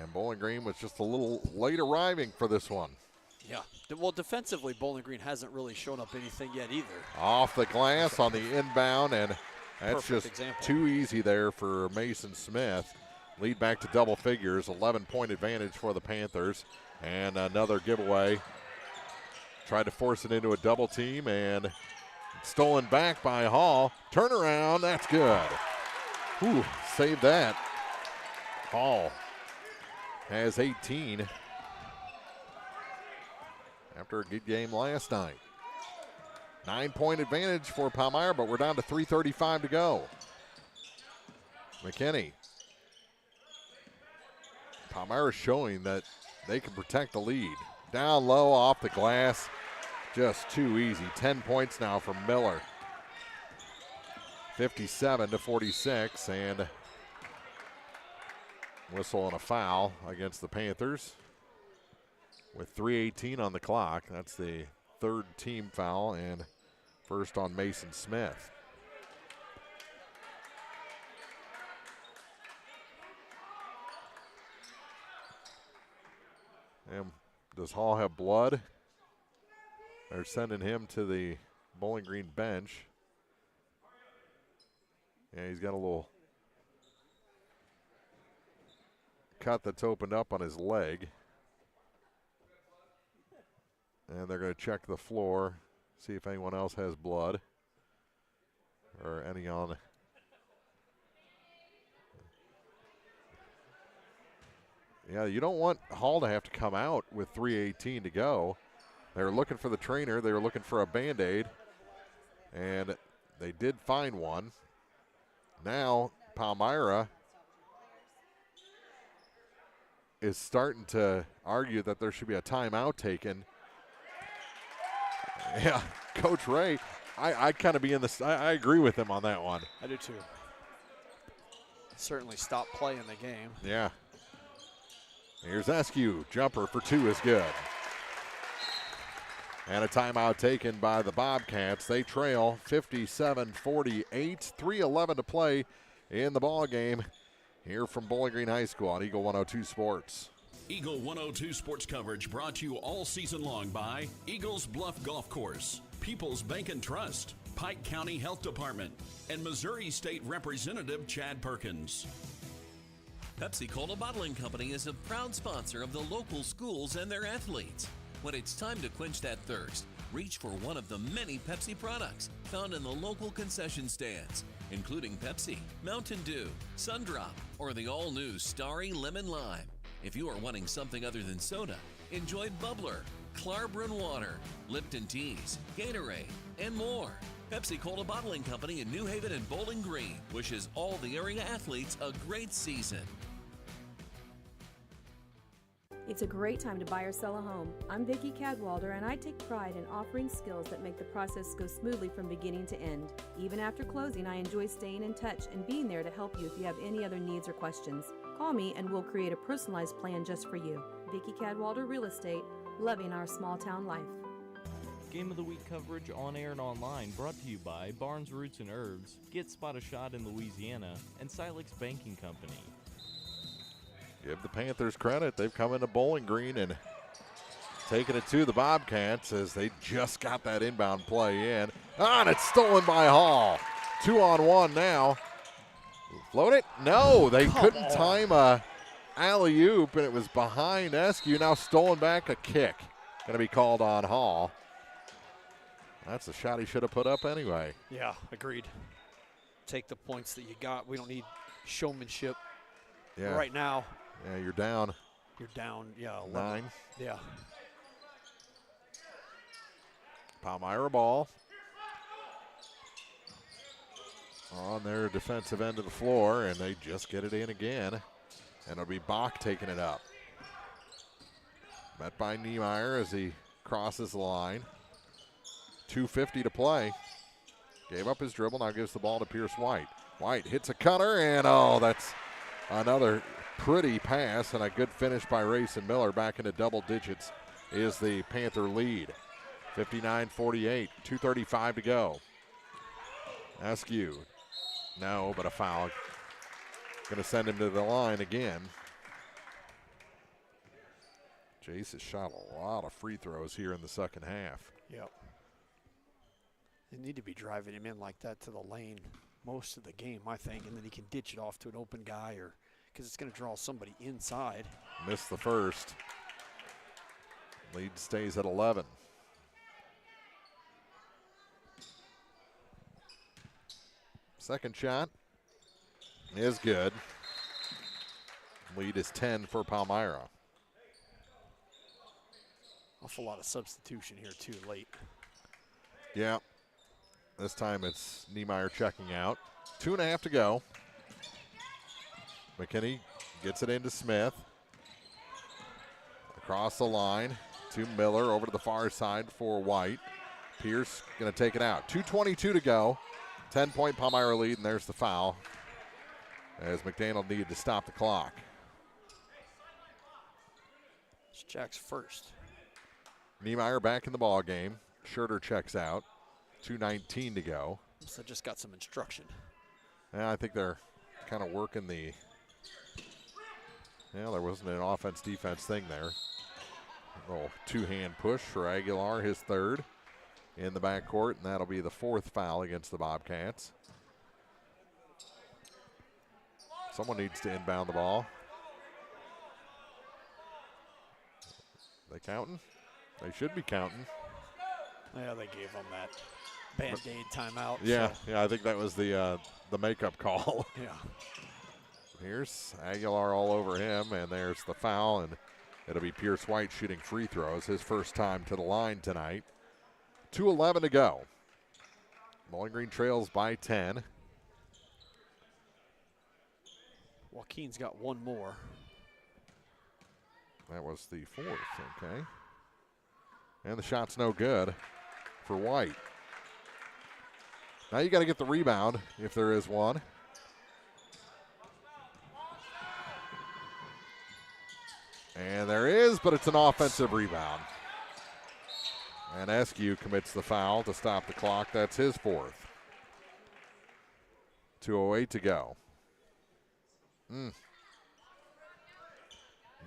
And Bowling Green was just a little late arriving for this one. Yeah. Well, defensively, Bowling Green hasn't really shown up anything yet either. Off the glass on the inbound, and that's Perfect just example. too easy there for Mason Smith. Lead back to double figures, 11-point advantage for the Panthers. And another giveaway. Tried to force it into a double team, and stolen back by Hall. Turnaround, that's good. Ooh, save that. Hall has 18 after a good game last night. 9-point advantage for Palmyra, but we're down to 3:35 to go. McKinney. Palmyra showing that they can protect the lead. Down low off the glass. Just too easy. 10 points now from Miller. 57-46, and whistle and a foul against the Panthers. With 3:18 on the clock. That's the 3rd team foul and first on Mason Smith. And does Hall have blood? They're sending him to the Bowling Green bench. Yeah, he's got a little cut that's opened up on his leg. And they're going to check the floor, see if anyone else has blood or any on. Yeah, you don't want Hall to have to come out with 3:18 to go. They were looking for the trainer. They were looking for a Band-Aid, and they did find one. Now Palmyra is starting to argue that there should be a timeout taken. Yeah, Coach Ray, I kind of be in this. I agree with him on that one. I do too. Certainly stop playing the game. Yeah. Here's Eskew. Jumper for 2 is good. And a timeout taken by the Bobcats. They trail 57-48, 3:11 to play in the ball game here from Bowling Green High School on Eagle 102 Sports. Eagle 102 sports coverage brought to you all season long by Eagles Bluff Golf Course, People's Bank and Trust, Pike County Health Department, and Missouri State Representative Chad Perkins. Pepsi Cola Bottling Company is a proud sponsor of the local schools and their athletes. When it's time to quench that thirst, reach for one of the many Pepsi products found in the local concession stands, including Pepsi, Mountain Dew, Sundrop, or the all-new Starry Lemon Lime. If you are wanting something other than soda, enjoy Bubbler, Clarbrun Water, Lipton Teas, Gatorade, and more. Pepsi Cola Bottling Company in New Haven and Bowling Green wishes all the area athletes a great season. It's a great time to buy or sell a home. I'm Vicki Cadwalder, and I take pride in offering skills that make the process go smoothly from beginning to end. Even after closing, I enjoy staying in touch and being there to help you if you have any other needs or questions. Call me and we'll create a personalized plan just for you. Vicki Cadwalder Real Estate, loving our small town life. Game of the Week coverage on air and online brought to you by Barnes Roots and Herbs, Get Spot a Shot in Louisiana, and Silex Banking Company. Give the Panthers credit. They've come into Bowling Green and taken it to the Bobcats as they just got that inbound play in. And it's stolen by Hall. 2-on-1 now. Float it? No, they couldn't time a alley-oop, and it was behind Eskew. Now stolen back, a kick. Going to be called on Hall. That's a shot he should have put up anyway. Yeah, agreed. Take the points that you got. We don't need showmanship right now. Yeah, you're down. You're down, 11. 9. Yeah. Palmyra ball on their defensive end of the floor, and they just get it in again. And it'll be Bach taking it up. Met by Niemeyer as he crosses the line. 2:50 to play. Gave up his dribble, now gives the ball to Pierce White. White hits a cutter, and that's another pretty pass and a good finish by Rayson Miller. Back into double digits is the Panther lead. 59-48, 2:35 to go. Askew, no, but a foul. Going to send him to the line again. Jace has shot a lot of free throws here in the second half. Yep. They need to be driving him in like that to the lane most of the game, I think, and then he can ditch it off to an open guy, or because it's going to draw somebody inside. Missed the first. Lead stays at 11. Second shot is good. Lead is 10 for Palmyra. Awful lot of substitution here too late. Yeah. This time it's Niemeyer checking out. 2.5 to go. McKinney gets it into Smith. Across the line to Miller, over to the far side for White. Pierce going to take it out. 2:22 to go. 10-point Palmyra lead, and there's the foul as McDaniel needed to stop the clock. It's Jack's first. Niemeyer back in the ball game. Schurter checks out. 2:19 to go. So just got some instruction. Yeah, I think they're kind of working the. Yeah, there wasn't an offense-defense thing there. A little two-hand push for Aguilar, his third in the backcourt, and that'll be the fourth foul against the Bobcats. Someone needs to inbound the ball. They counting? They should be counting. Yeah, they gave them that Band-Aid timeout. Yeah, so. yeah, I think that was the makeup call. Yeah. Here's Aguilar all over him, and there's the foul, and it'll be Pierce White shooting free throws, his first time to the line tonight. 2:11 to go. Bowling Green trails by 10. Joaquin's got one more. That was the fourth, okay. And the shot's no good for White. Now you got to get the rebound if there is one. And there is, but it's an offensive rebound. And Eskew commits the foul to stop the clock. That's his fourth. 2:08 to go. You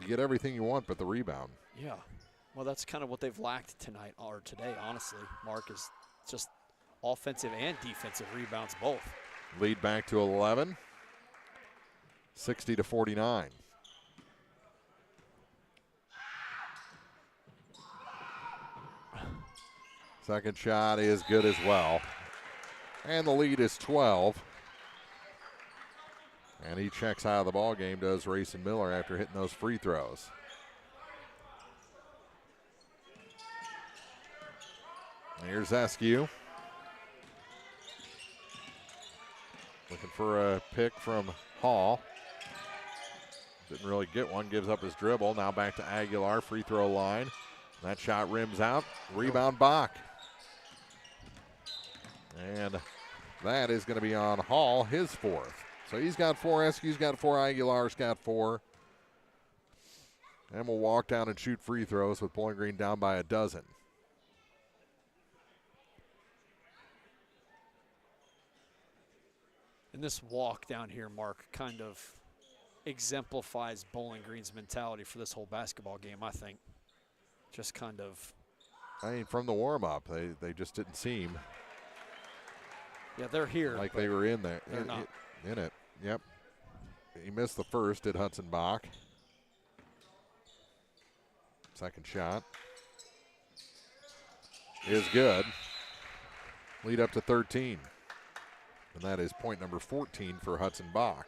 get everything you want but the rebound. Yeah. Well, that's kind of what they've lacked tonight or today, honestly. Mark, is just offensive and defensive rebounds both. Lead back to 11. 60-49. Second shot is good as well. And the lead is 12. And he checks out of the ball game, does Rayson Miller, after hitting those free throws. Here's Eskew. Looking for a pick from Hall. Didn't really get one, gives up his dribble. Now back to Aguilar, free throw line. That shot rims out. Rebound Bach. And that is going to be on Hall, his fourth. So he's got 4, Eskew's got 4, Aguilar's got 4. And we'll walk down and shoot free throws with Bowling Green down by a dozen. And this walk down here, Mark, kind of exemplifies Bowling Green's mentality for this whole basketball game, I think. Just kind of. I mean, from the warm-up, they just didn't seem. Yeah, they're here. Like they were in there. They're not. In it, yep. He missed the first, did Hudson Bach. Second shot is good. Lead up to 13. And that is point number 14 for Hudson Bach.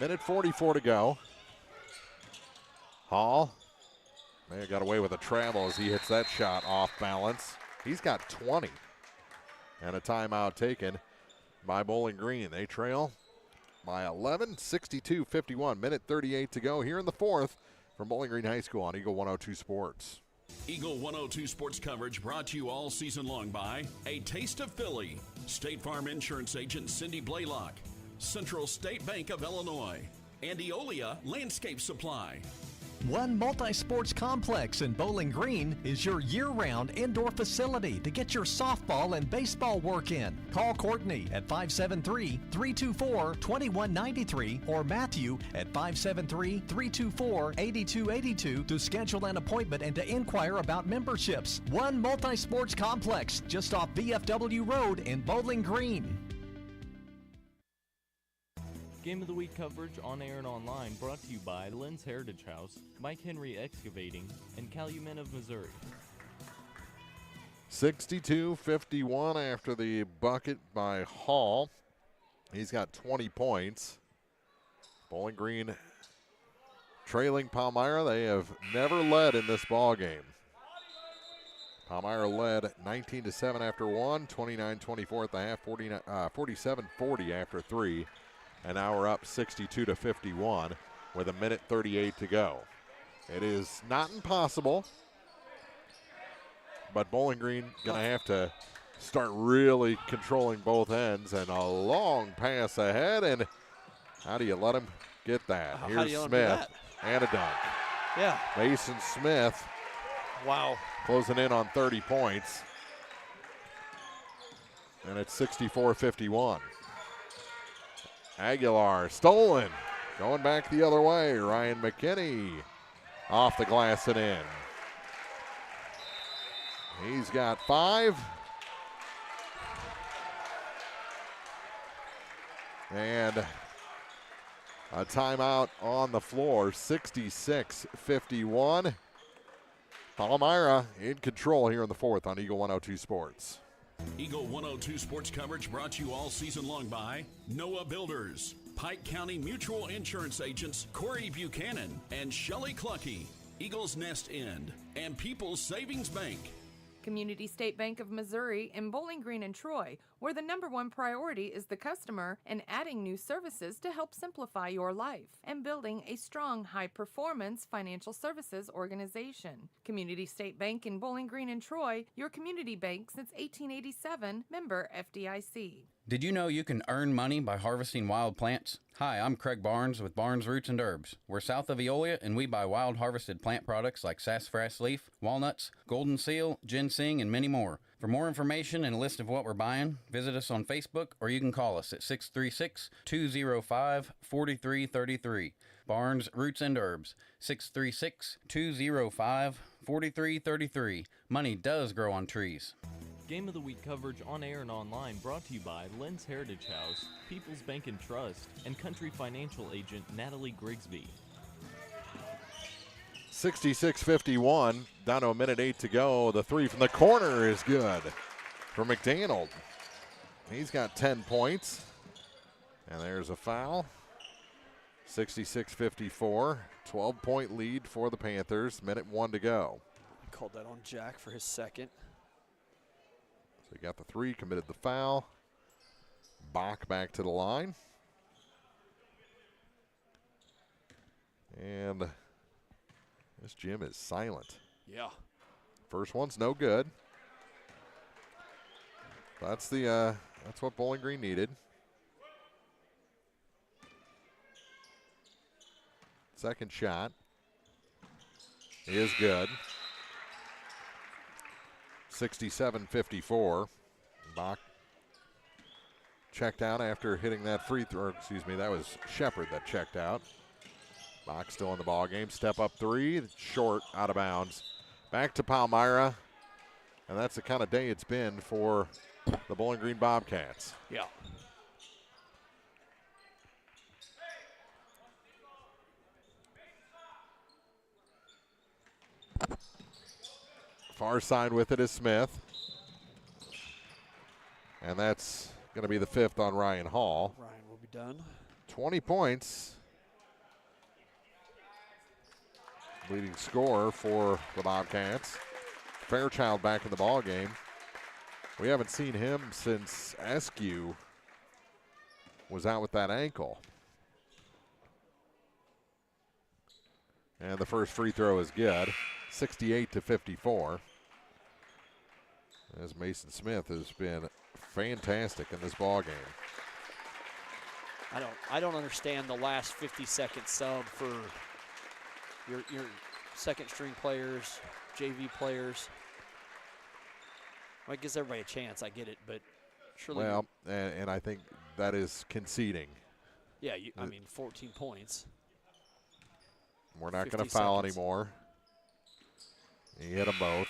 Minute 44 to go. Hall may have got away with a travel as he hits that shot off balance. He's got 20. And a timeout taken by Bowling Green. They trail by 11, 62-51. Minute 38 to go here in the fourth from Bowling Green High School on Eagle 102 Sports. Eagle 102 Sports coverage brought to you all season long by A Taste of Philly, State Farm Insurance Agent Cindy Blaylock, Central State Bank of Illinois, and Eolia Landscape Supply. One Multi-Sports Complex in Bowling Green is your year-round indoor facility to get your softball and baseball work in. Call Courtney at 573-324-2193 or Matthew at 573-324-8282 to schedule an appointment and to inquire about memberships. One Multi-Sports Complex just off VFW Road in Bowling Green. Game of the Week coverage on air and online brought to you by Lynn's Heritage House, Mike Henry Excavating, and Calumet of Missouri. 62-51 after the bucket by Hall. He's got 20 points. Bowling Green trailing Palmyra. They have never led in this ball game. Palmyra led 19-7 after 1, 29-24 at the half, 47-40 after 3. And now we're up 62-51 with a minute 38 to go. It is not impossible, but Bowling Green going to have to start really controlling both ends. And a long pass ahead, and how do you let him get that? Here's Smith and a dunk. Yeah. Mason Smith. Wow. Closing in on 30 points. And it's 64-51. Aguilar stolen. Going back the other way. Ryan McKinney off the glass and in. He's got 5. And a timeout on the floor. 66-51. Palmyra in control here in the fourth on Eagle 102 Sports. Eagle 102 Sports coverage brought to you all season long by Noah Builders, Pike County Mutual Insurance Agents Corey Buchanan and Shelley Clucky, Eagles Nest End, and People's Savings Bank. Community State Bank of Missouri in Bowling Green and Troy, where the #1 priority is the customer and adding new services to help simplify your life and building a strong, high-performance financial services organization. Community State Bank in Bowling Green and Troy, your community bank since 1887, member FDIC. Did you know you can earn money by harvesting wild plants? Hi, I'm Craig Barnes with Barnes Roots and Herbs. We're south of Eolia, and we buy wild harvested plant products like sassafras leaf, walnuts, golden seal, ginseng, and many more. For more information and a list of what we're buying, visit us on Facebook or you can call us at 636-205-4333. Barnes Roots and Herbs, 636-205-4333. Money does grow on trees. Game of the Week coverage on air and online brought to you by Lynn's Heritage House, People's Bank and Trust, and Country Financial Agent Natalie Grigsby. 66-51, down to a minute 8 to go. The three from the corner is good for McDaniel. He's got 10 points. And there's a foul. 66-54, 12-point lead for the Panthers. Minute 1 to go. Called that on Jack for his second. So he got the three, committed the foul. Bach back to the line. And this gym is silent. Yeah. First one's no good. That's what Bowling Green needed. Second shot is good. 67-54. Bach checked out after hitting that free throw. Excuse me, that was Shepard that checked out. Bach still in the ball game. Step up three, short, out of bounds. Back to Palmyra, and that's the kind of day it's been for the Bowling Green Bobcats. Yeah. Far side with it is Smith. And that's going to be the fifth on Ryan Hall. Ryan will be done. 20 points. Leading scorer for the Bobcats. Fairchild back in the ball game. We haven't seen him since Eskew was out with that ankle. And the first free throw is good. 68-54. As Mason Smith has been fantastic in this ball game. I don't understand the last 50-second sub for your second string players, JV players. Well, it gives everybody a chance. I get it, but surely. Well, and I think that is conceding. Yeah, I mean, 14 points. We're not going to foul anymore. He hit them both.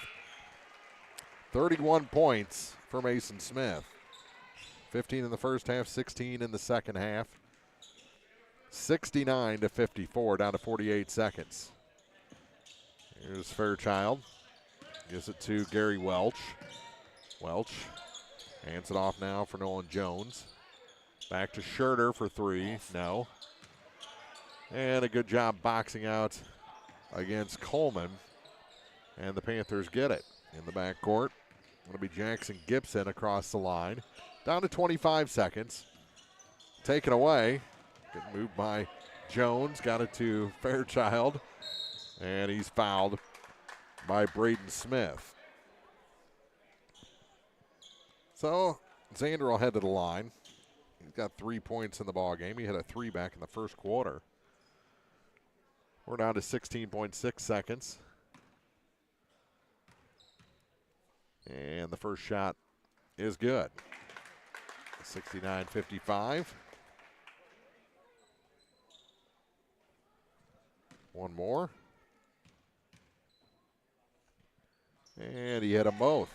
31 points for Mason Smith. 15 in the first half, 16 in the second half. 69-54, down to 48 seconds. Here's Fairchild. Gives it to Gary Welch. Welch hands it off now for Nolan Jones. Back to Scherter for three. No. And a good job boxing out against Coleman. And the Panthers get it in the backcourt. It'll be Jackson Gibson across the line. Down to 25 seconds. Taken away. Good move by Jones. Got it to Fairchild. And he's fouled by Braden Smith. So Xander will head to the line. He's got 3 points in the ball game. He had a three back in the first quarter. We're down to 16.6 seconds. And the first shot is good. 69-55. One more. And he hit them both.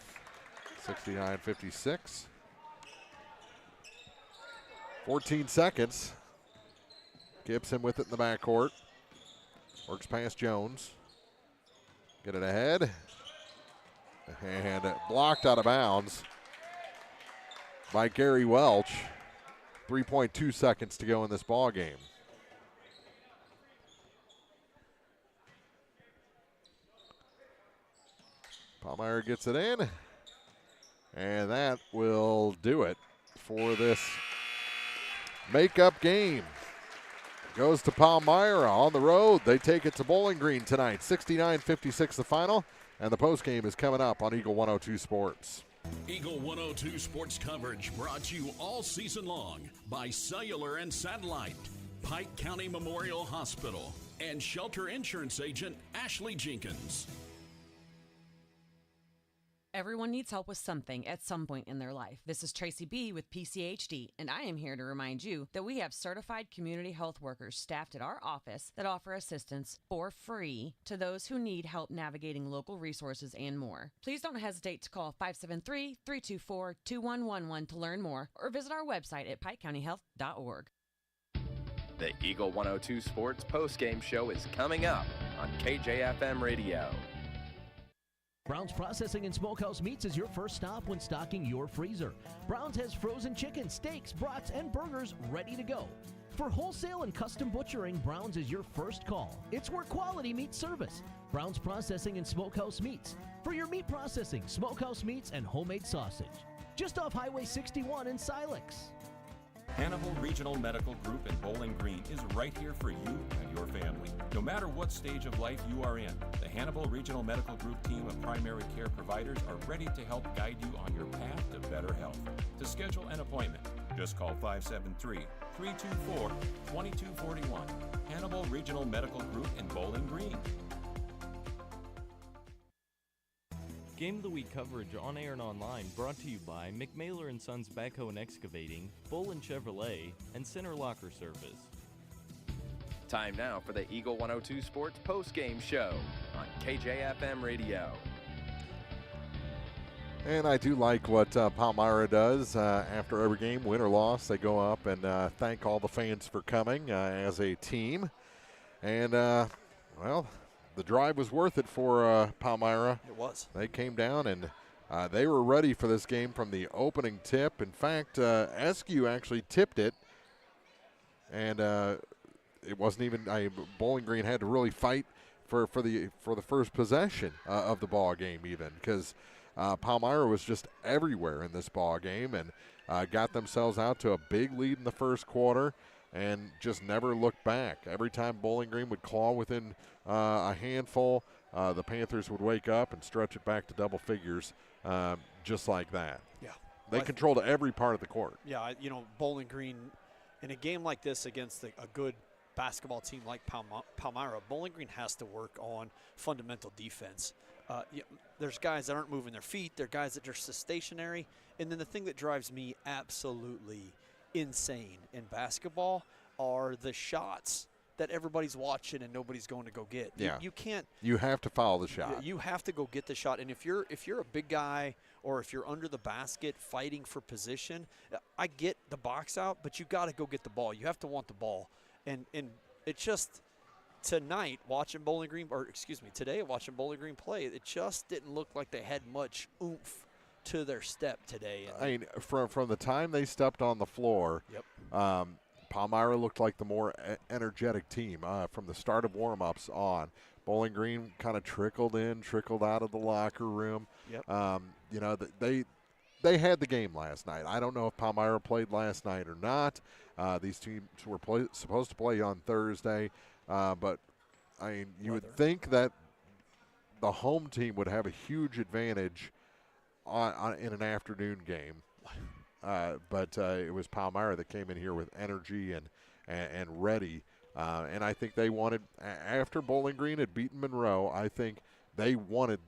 69-56. 14 seconds. Gibson with it in the backcourt. Works past Jones. Get it ahead. And blocked out of bounds by Gary Welch. 3.2 seconds to go in this ball game. Palmyra gets it in, and that will do it for this makeup game. Goes to Palmyra on the road. They take it to Bowling Green tonight. 69-56 the final, and the postgame is coming up on Eagle 102 Sports. Eagle 102 Sports coverage brought to you all season long by Cellular and Satellite, Pike County Memorial Hospital, and Shelter Insurance Agent Ashley Jenkins. Everyone needs help with something at some point in their life. This is Tracy B. with PCHD, and I am here to remind you that we have certified community health workers staffed at our office that offer assistance for free to those who need help navigating local resources and more. Please don't hesitate to call 573-324-2111 to learn more, or visit our website at pikecountyhealth.org. The Eagle 102 Sports postgame show is coming up on KJFM Radio. Brown's Processing and Smokehouse Meats is your first stop when stocking your freezer. Brown's has frozen chicken, steaks, brats, and burgers ready to go. For wholesale and custom butchering, Brown's is your first call. It's where quality meets service. Brown's Processing and Smokehouse Meats. For your meat processing, smokehouse meats, and homemade sausage. Just off Highway 61 in Silex. Hannibal Regional Medical Group in Bowling Green is right here for you and your family. No matter what stage of life you are in, the Hannibal Regional Medical Group team of primary care providers are ready to help guide you on your path to better health. To schedule an appointment, just call 573-324-2241. Hannibal Regional Medical Group in Bowling Green. Game of the Week coverage on air and online brought to you by McMailer & Sons Backhoe and Excavating, Bolin Chevrolet, and Center Locker Service. Time now for the Eagle 102 Sports postgame show on KJFM Radio. And I do like what Palmyra does after every game, win or loss. They go up and thank all the fans for coming as a team. And, well, the drive was worth it for Palmyra. It was. They came down and they were ready for this game from the opening tip. In fact, Eskew actually tipped it, and it wasn't even. Bowling Green had to really fight for the first possession of the ball game, even because Palmyra was just everywhere in this ball game and got themselves out to a big lead in the first quarter. And just never looked back. Every time Bowling Green would claw within a handful, the Panthers would wake up and stretch it back to double figures just like that. Yeah. They controlled every part of the court. Yeah, Bowling Green, in a game like this against a good basketball team like Palmyra, Bowling Green has to work on fundamental defense. There's guys that aren't moving their feet. There are guys that are just stationary. And then the thing that drives me absolutely insane in basketball are the shots that everybody's watching and nobody's going to go get. Yeah. You can't. You have to foul the shot. You have to go get the shot. And if you're a big guy or if you're under the basket fighting for position, I get the box out, but you got to go get the ball. You have to want the ball. And it's just today watching Bowling Green play, it just didn't look like they had much oomph to their step today. I mean, from the time they stepped on the floor, yep. Palmyra looked like the more energetic team from the start of warm-ups on. Bowling Green kind of trickled out of the locker room. Yep. They had the game last night. I don't know if Palmyra played last night or not. These teams were supposed to play on Thursday, but I mean, you would think that the home team would have a huge advantage in an afternoon game, but it was Palmyra that came in here with energy and ready, and I think they wanted, after Bowling Green had beaten Monroe, I think they wanted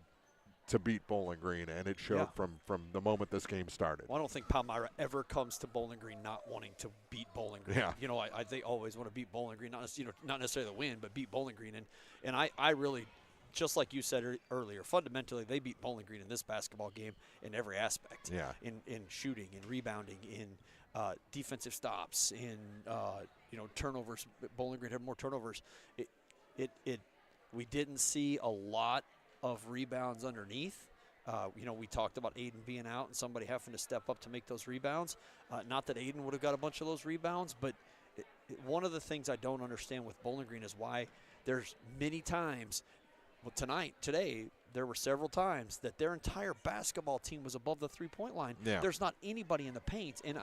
to beat Bowling Green, and it showed from the moment this game started. Well, I don't think Palmyra ever comes to Bowling Green not wanting to beat Bowling Green. Yeah. They always want to beat Bowling Green, not necessarily the win, but beat Bowling Green, and I really. Just like you said earlier, fundamentally they beat Bowling Green in this basketball game in every aspect. Yeah. In shooting, in rebounding, in defensive stops, in turnovers. Bowling Green had more turnovers. We didn't see a lot of rebounds underneath. We talked about Aiden being out and somebody having to step up to make those rebounds. Not that Aiden would have got a bunch of those rebounds, but one of the things I don't understand with Bowling Green is why there's many times. Well, today, there were several times that their entire basketball team was above the three-point line. Yeah. There's not anybody in the paint. And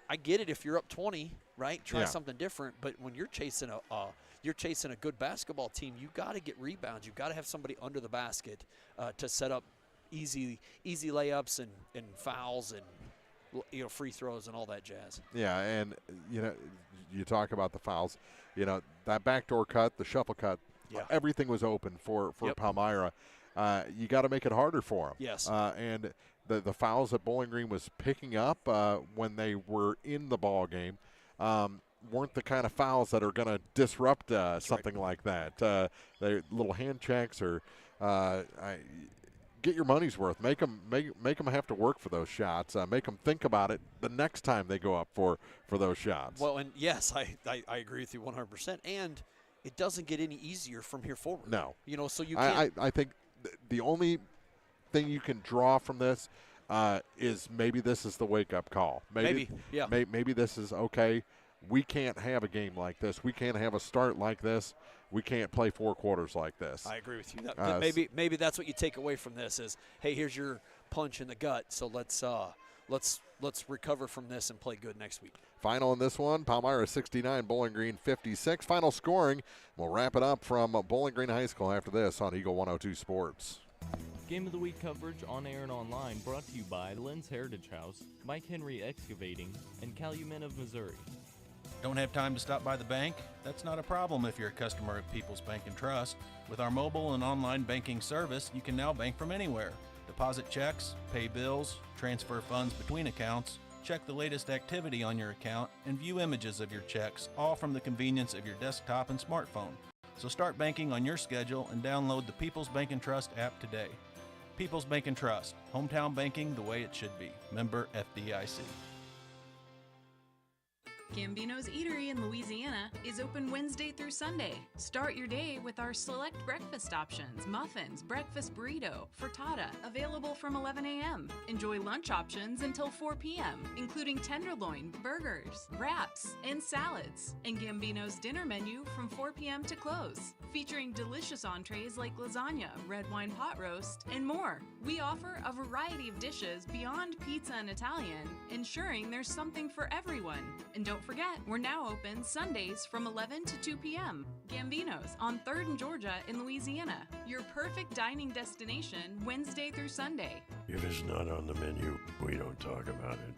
I get it if you're up 20, right? Try something different. But when you're chasing a good basketball team, you got to get rebounds. You got to have somebody under the basket to set up easy layups and fouls and free throws and all that jazz. Yeah, and you talk about the fouls. That backdoor cut, the shuffle cut, everything was open for Palmyra. You got to make it harder for them. Yes. And the fouls that Bowling Green was picking up when they were in the ball game weren't the kind of fouls that are going to disrupt something like that. They little hand checks or get your money's worth. Make them have to work for those shots. Make them think about it the next time they go up for those shots. Well, and yes, I agree with you 100%. And it doesn't get any easier from here forward. No. So you can't. I think the only thing you can draw from this is maybe this is the wake-up call. Maybe this is, okay, we can't have a game like this. We can't have a start like this. We can't play 4 quarters like this. I agree with you. Maybe that's what you take away from this is, hey, here's your punch in the gut. So let's recover from this and play good next week. Final in this one, Palmyra 69, Bowling Green 56. Final scoring. We'll wrap it up from Bowling Green High School after this on Eagle 102 Sports. Game of the Week coverage on air and online brought to you by Lynn's Heritage House, Mike Henry Excavating, and Calumet of Missouri. Don't have time to stop by the bank? That's not a problem if you're a customer of People's Bank and Trust. With our mobile and online banking service, you can now bank from anywhere. Deposit checks, pay bills, transfer funds between accounts, check the latest activity on your account, and view images of your checks, all from the convenience of your desktop and smartphone. So start banking on your schedule and download the People's Bank and Trust app today. People's Bank and Trust, hometown banking the way it should be. Member FDIC. Gambino's Eatery in Louisiana is open Wednesday through Sunday. Start your day with our select breakfast options, muffins, breakfast burrito, frittata, available from 11 a.m. Enjoy lunch options until 4 p.m., including tenderloin, burgers, wraps, and salads. And Gambino's dinner menu from 4 p.m. to close, featuring delicious entrees like lasagna, red wine pot roast, and more. We offer a variety of dishes beyond pizza and Italian, ensuring there's something for everyone. And don't forget, we're now open Sundays from 11 to 2 p.m. Gambino's on 3rd and Georgia in Louisiana. Your perfect dining destination Wednesday through Sunday. If it's not on the menu, we don't talk about it.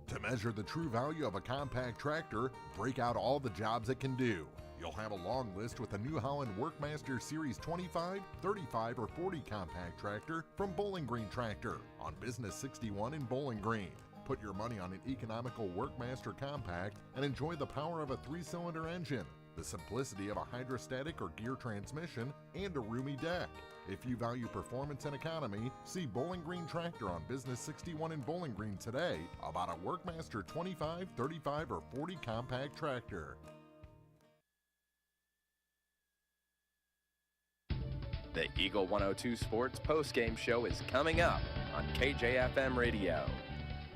To measure the true value of a compact tractor, break out all the jobs it can do. You'll have a long list with a New Holland Workmaster Series 25, 35, or 40 compact tractor from Bowling Green Tractor on Business 61 in Bowling Green. Put your money on an economical Workmaster compact and enjoy the power of a 3-cylinder engine, the simplicity of a hydrostatic or gear transmission, and a roomy deck. If you value performance and economy, see Bowling Green Tractor on Business 61 in Bowling Green today about a Workmaster 25, 35, or 40 compact tractor. The Eagle 102 Sports postgame show is coming up on KJFM Radio.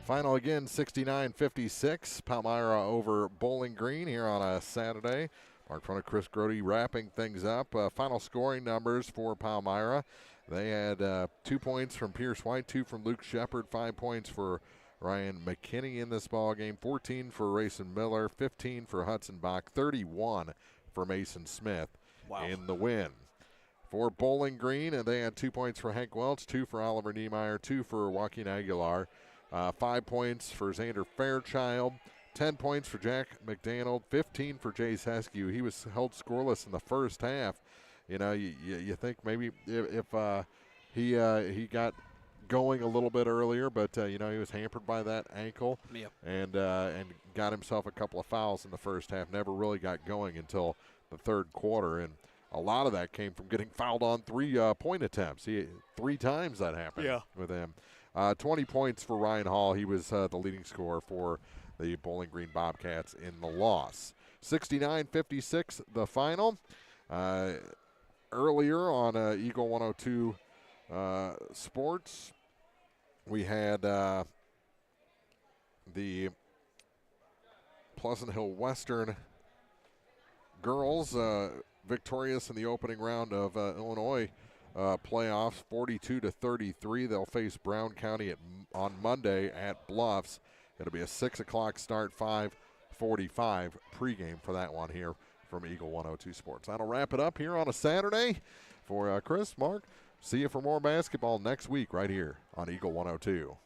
Final again, 69-56. Palmyra over Bowling Green here on a Saturday. Mark front of Chris Grody wrapping things up. Final scoring numbers for Palmyra. They had 2 points from Pierce White, 2 from Luke Shepard, 5 points for Ryan McKinney in this ball game, 14 for Rayson Miller, 15 for Hudson Bach, 31 for Mason Smith in the win. For Bowling Green, and they had 2 points for Hank Welch, 2 for Oliver Niemeyer, 2 for Joaquin Aguilar, 5 points for Xander Fairchild, 10 points for Jack McDaniel, 15 for Jace Heskew. He was held scoreless in the first half. You know, you think maybe if he got going a little bit earlier, but you know, he was hampered by that ankle, and got himself a couple of fouls in the first half. Never really got going until the third quarter, and a lot of that came from getting fouled on 3-point attempts. 3 times that happened with him. 20 points for Ryan Hall. He was the leading scorer for the Bowling Green Bobcats in the loss. 69-56 the final. Earlier on Eagle 102 Sports, we had the Pleasant Hill Western girls victorious in the opening round of Illinois playoffs, 42-33. They'll face Brown County on Monday at Bluffs. It'll be a 6 o'clock start, 5:45 pregame for that one here from Eagle 102 Sports. That'll wrap it up here on a Saturday. For Chris, Mark, see you for more basketball next week right here on Eagle 102.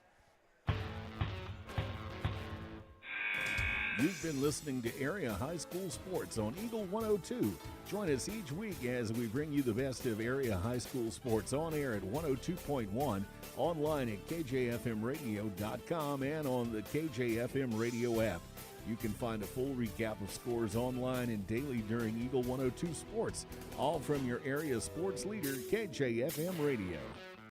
You've been listening to Area High School Sports on Eagle 102. Join us each week as we bring you the best of area high school sports on air at 102.1, online at kjfmradio.com, and on the KJFM radio app. You can find a full recap of scores online and daily during Eagle 102 Sports, all from your area sports leader, KJFM Radio.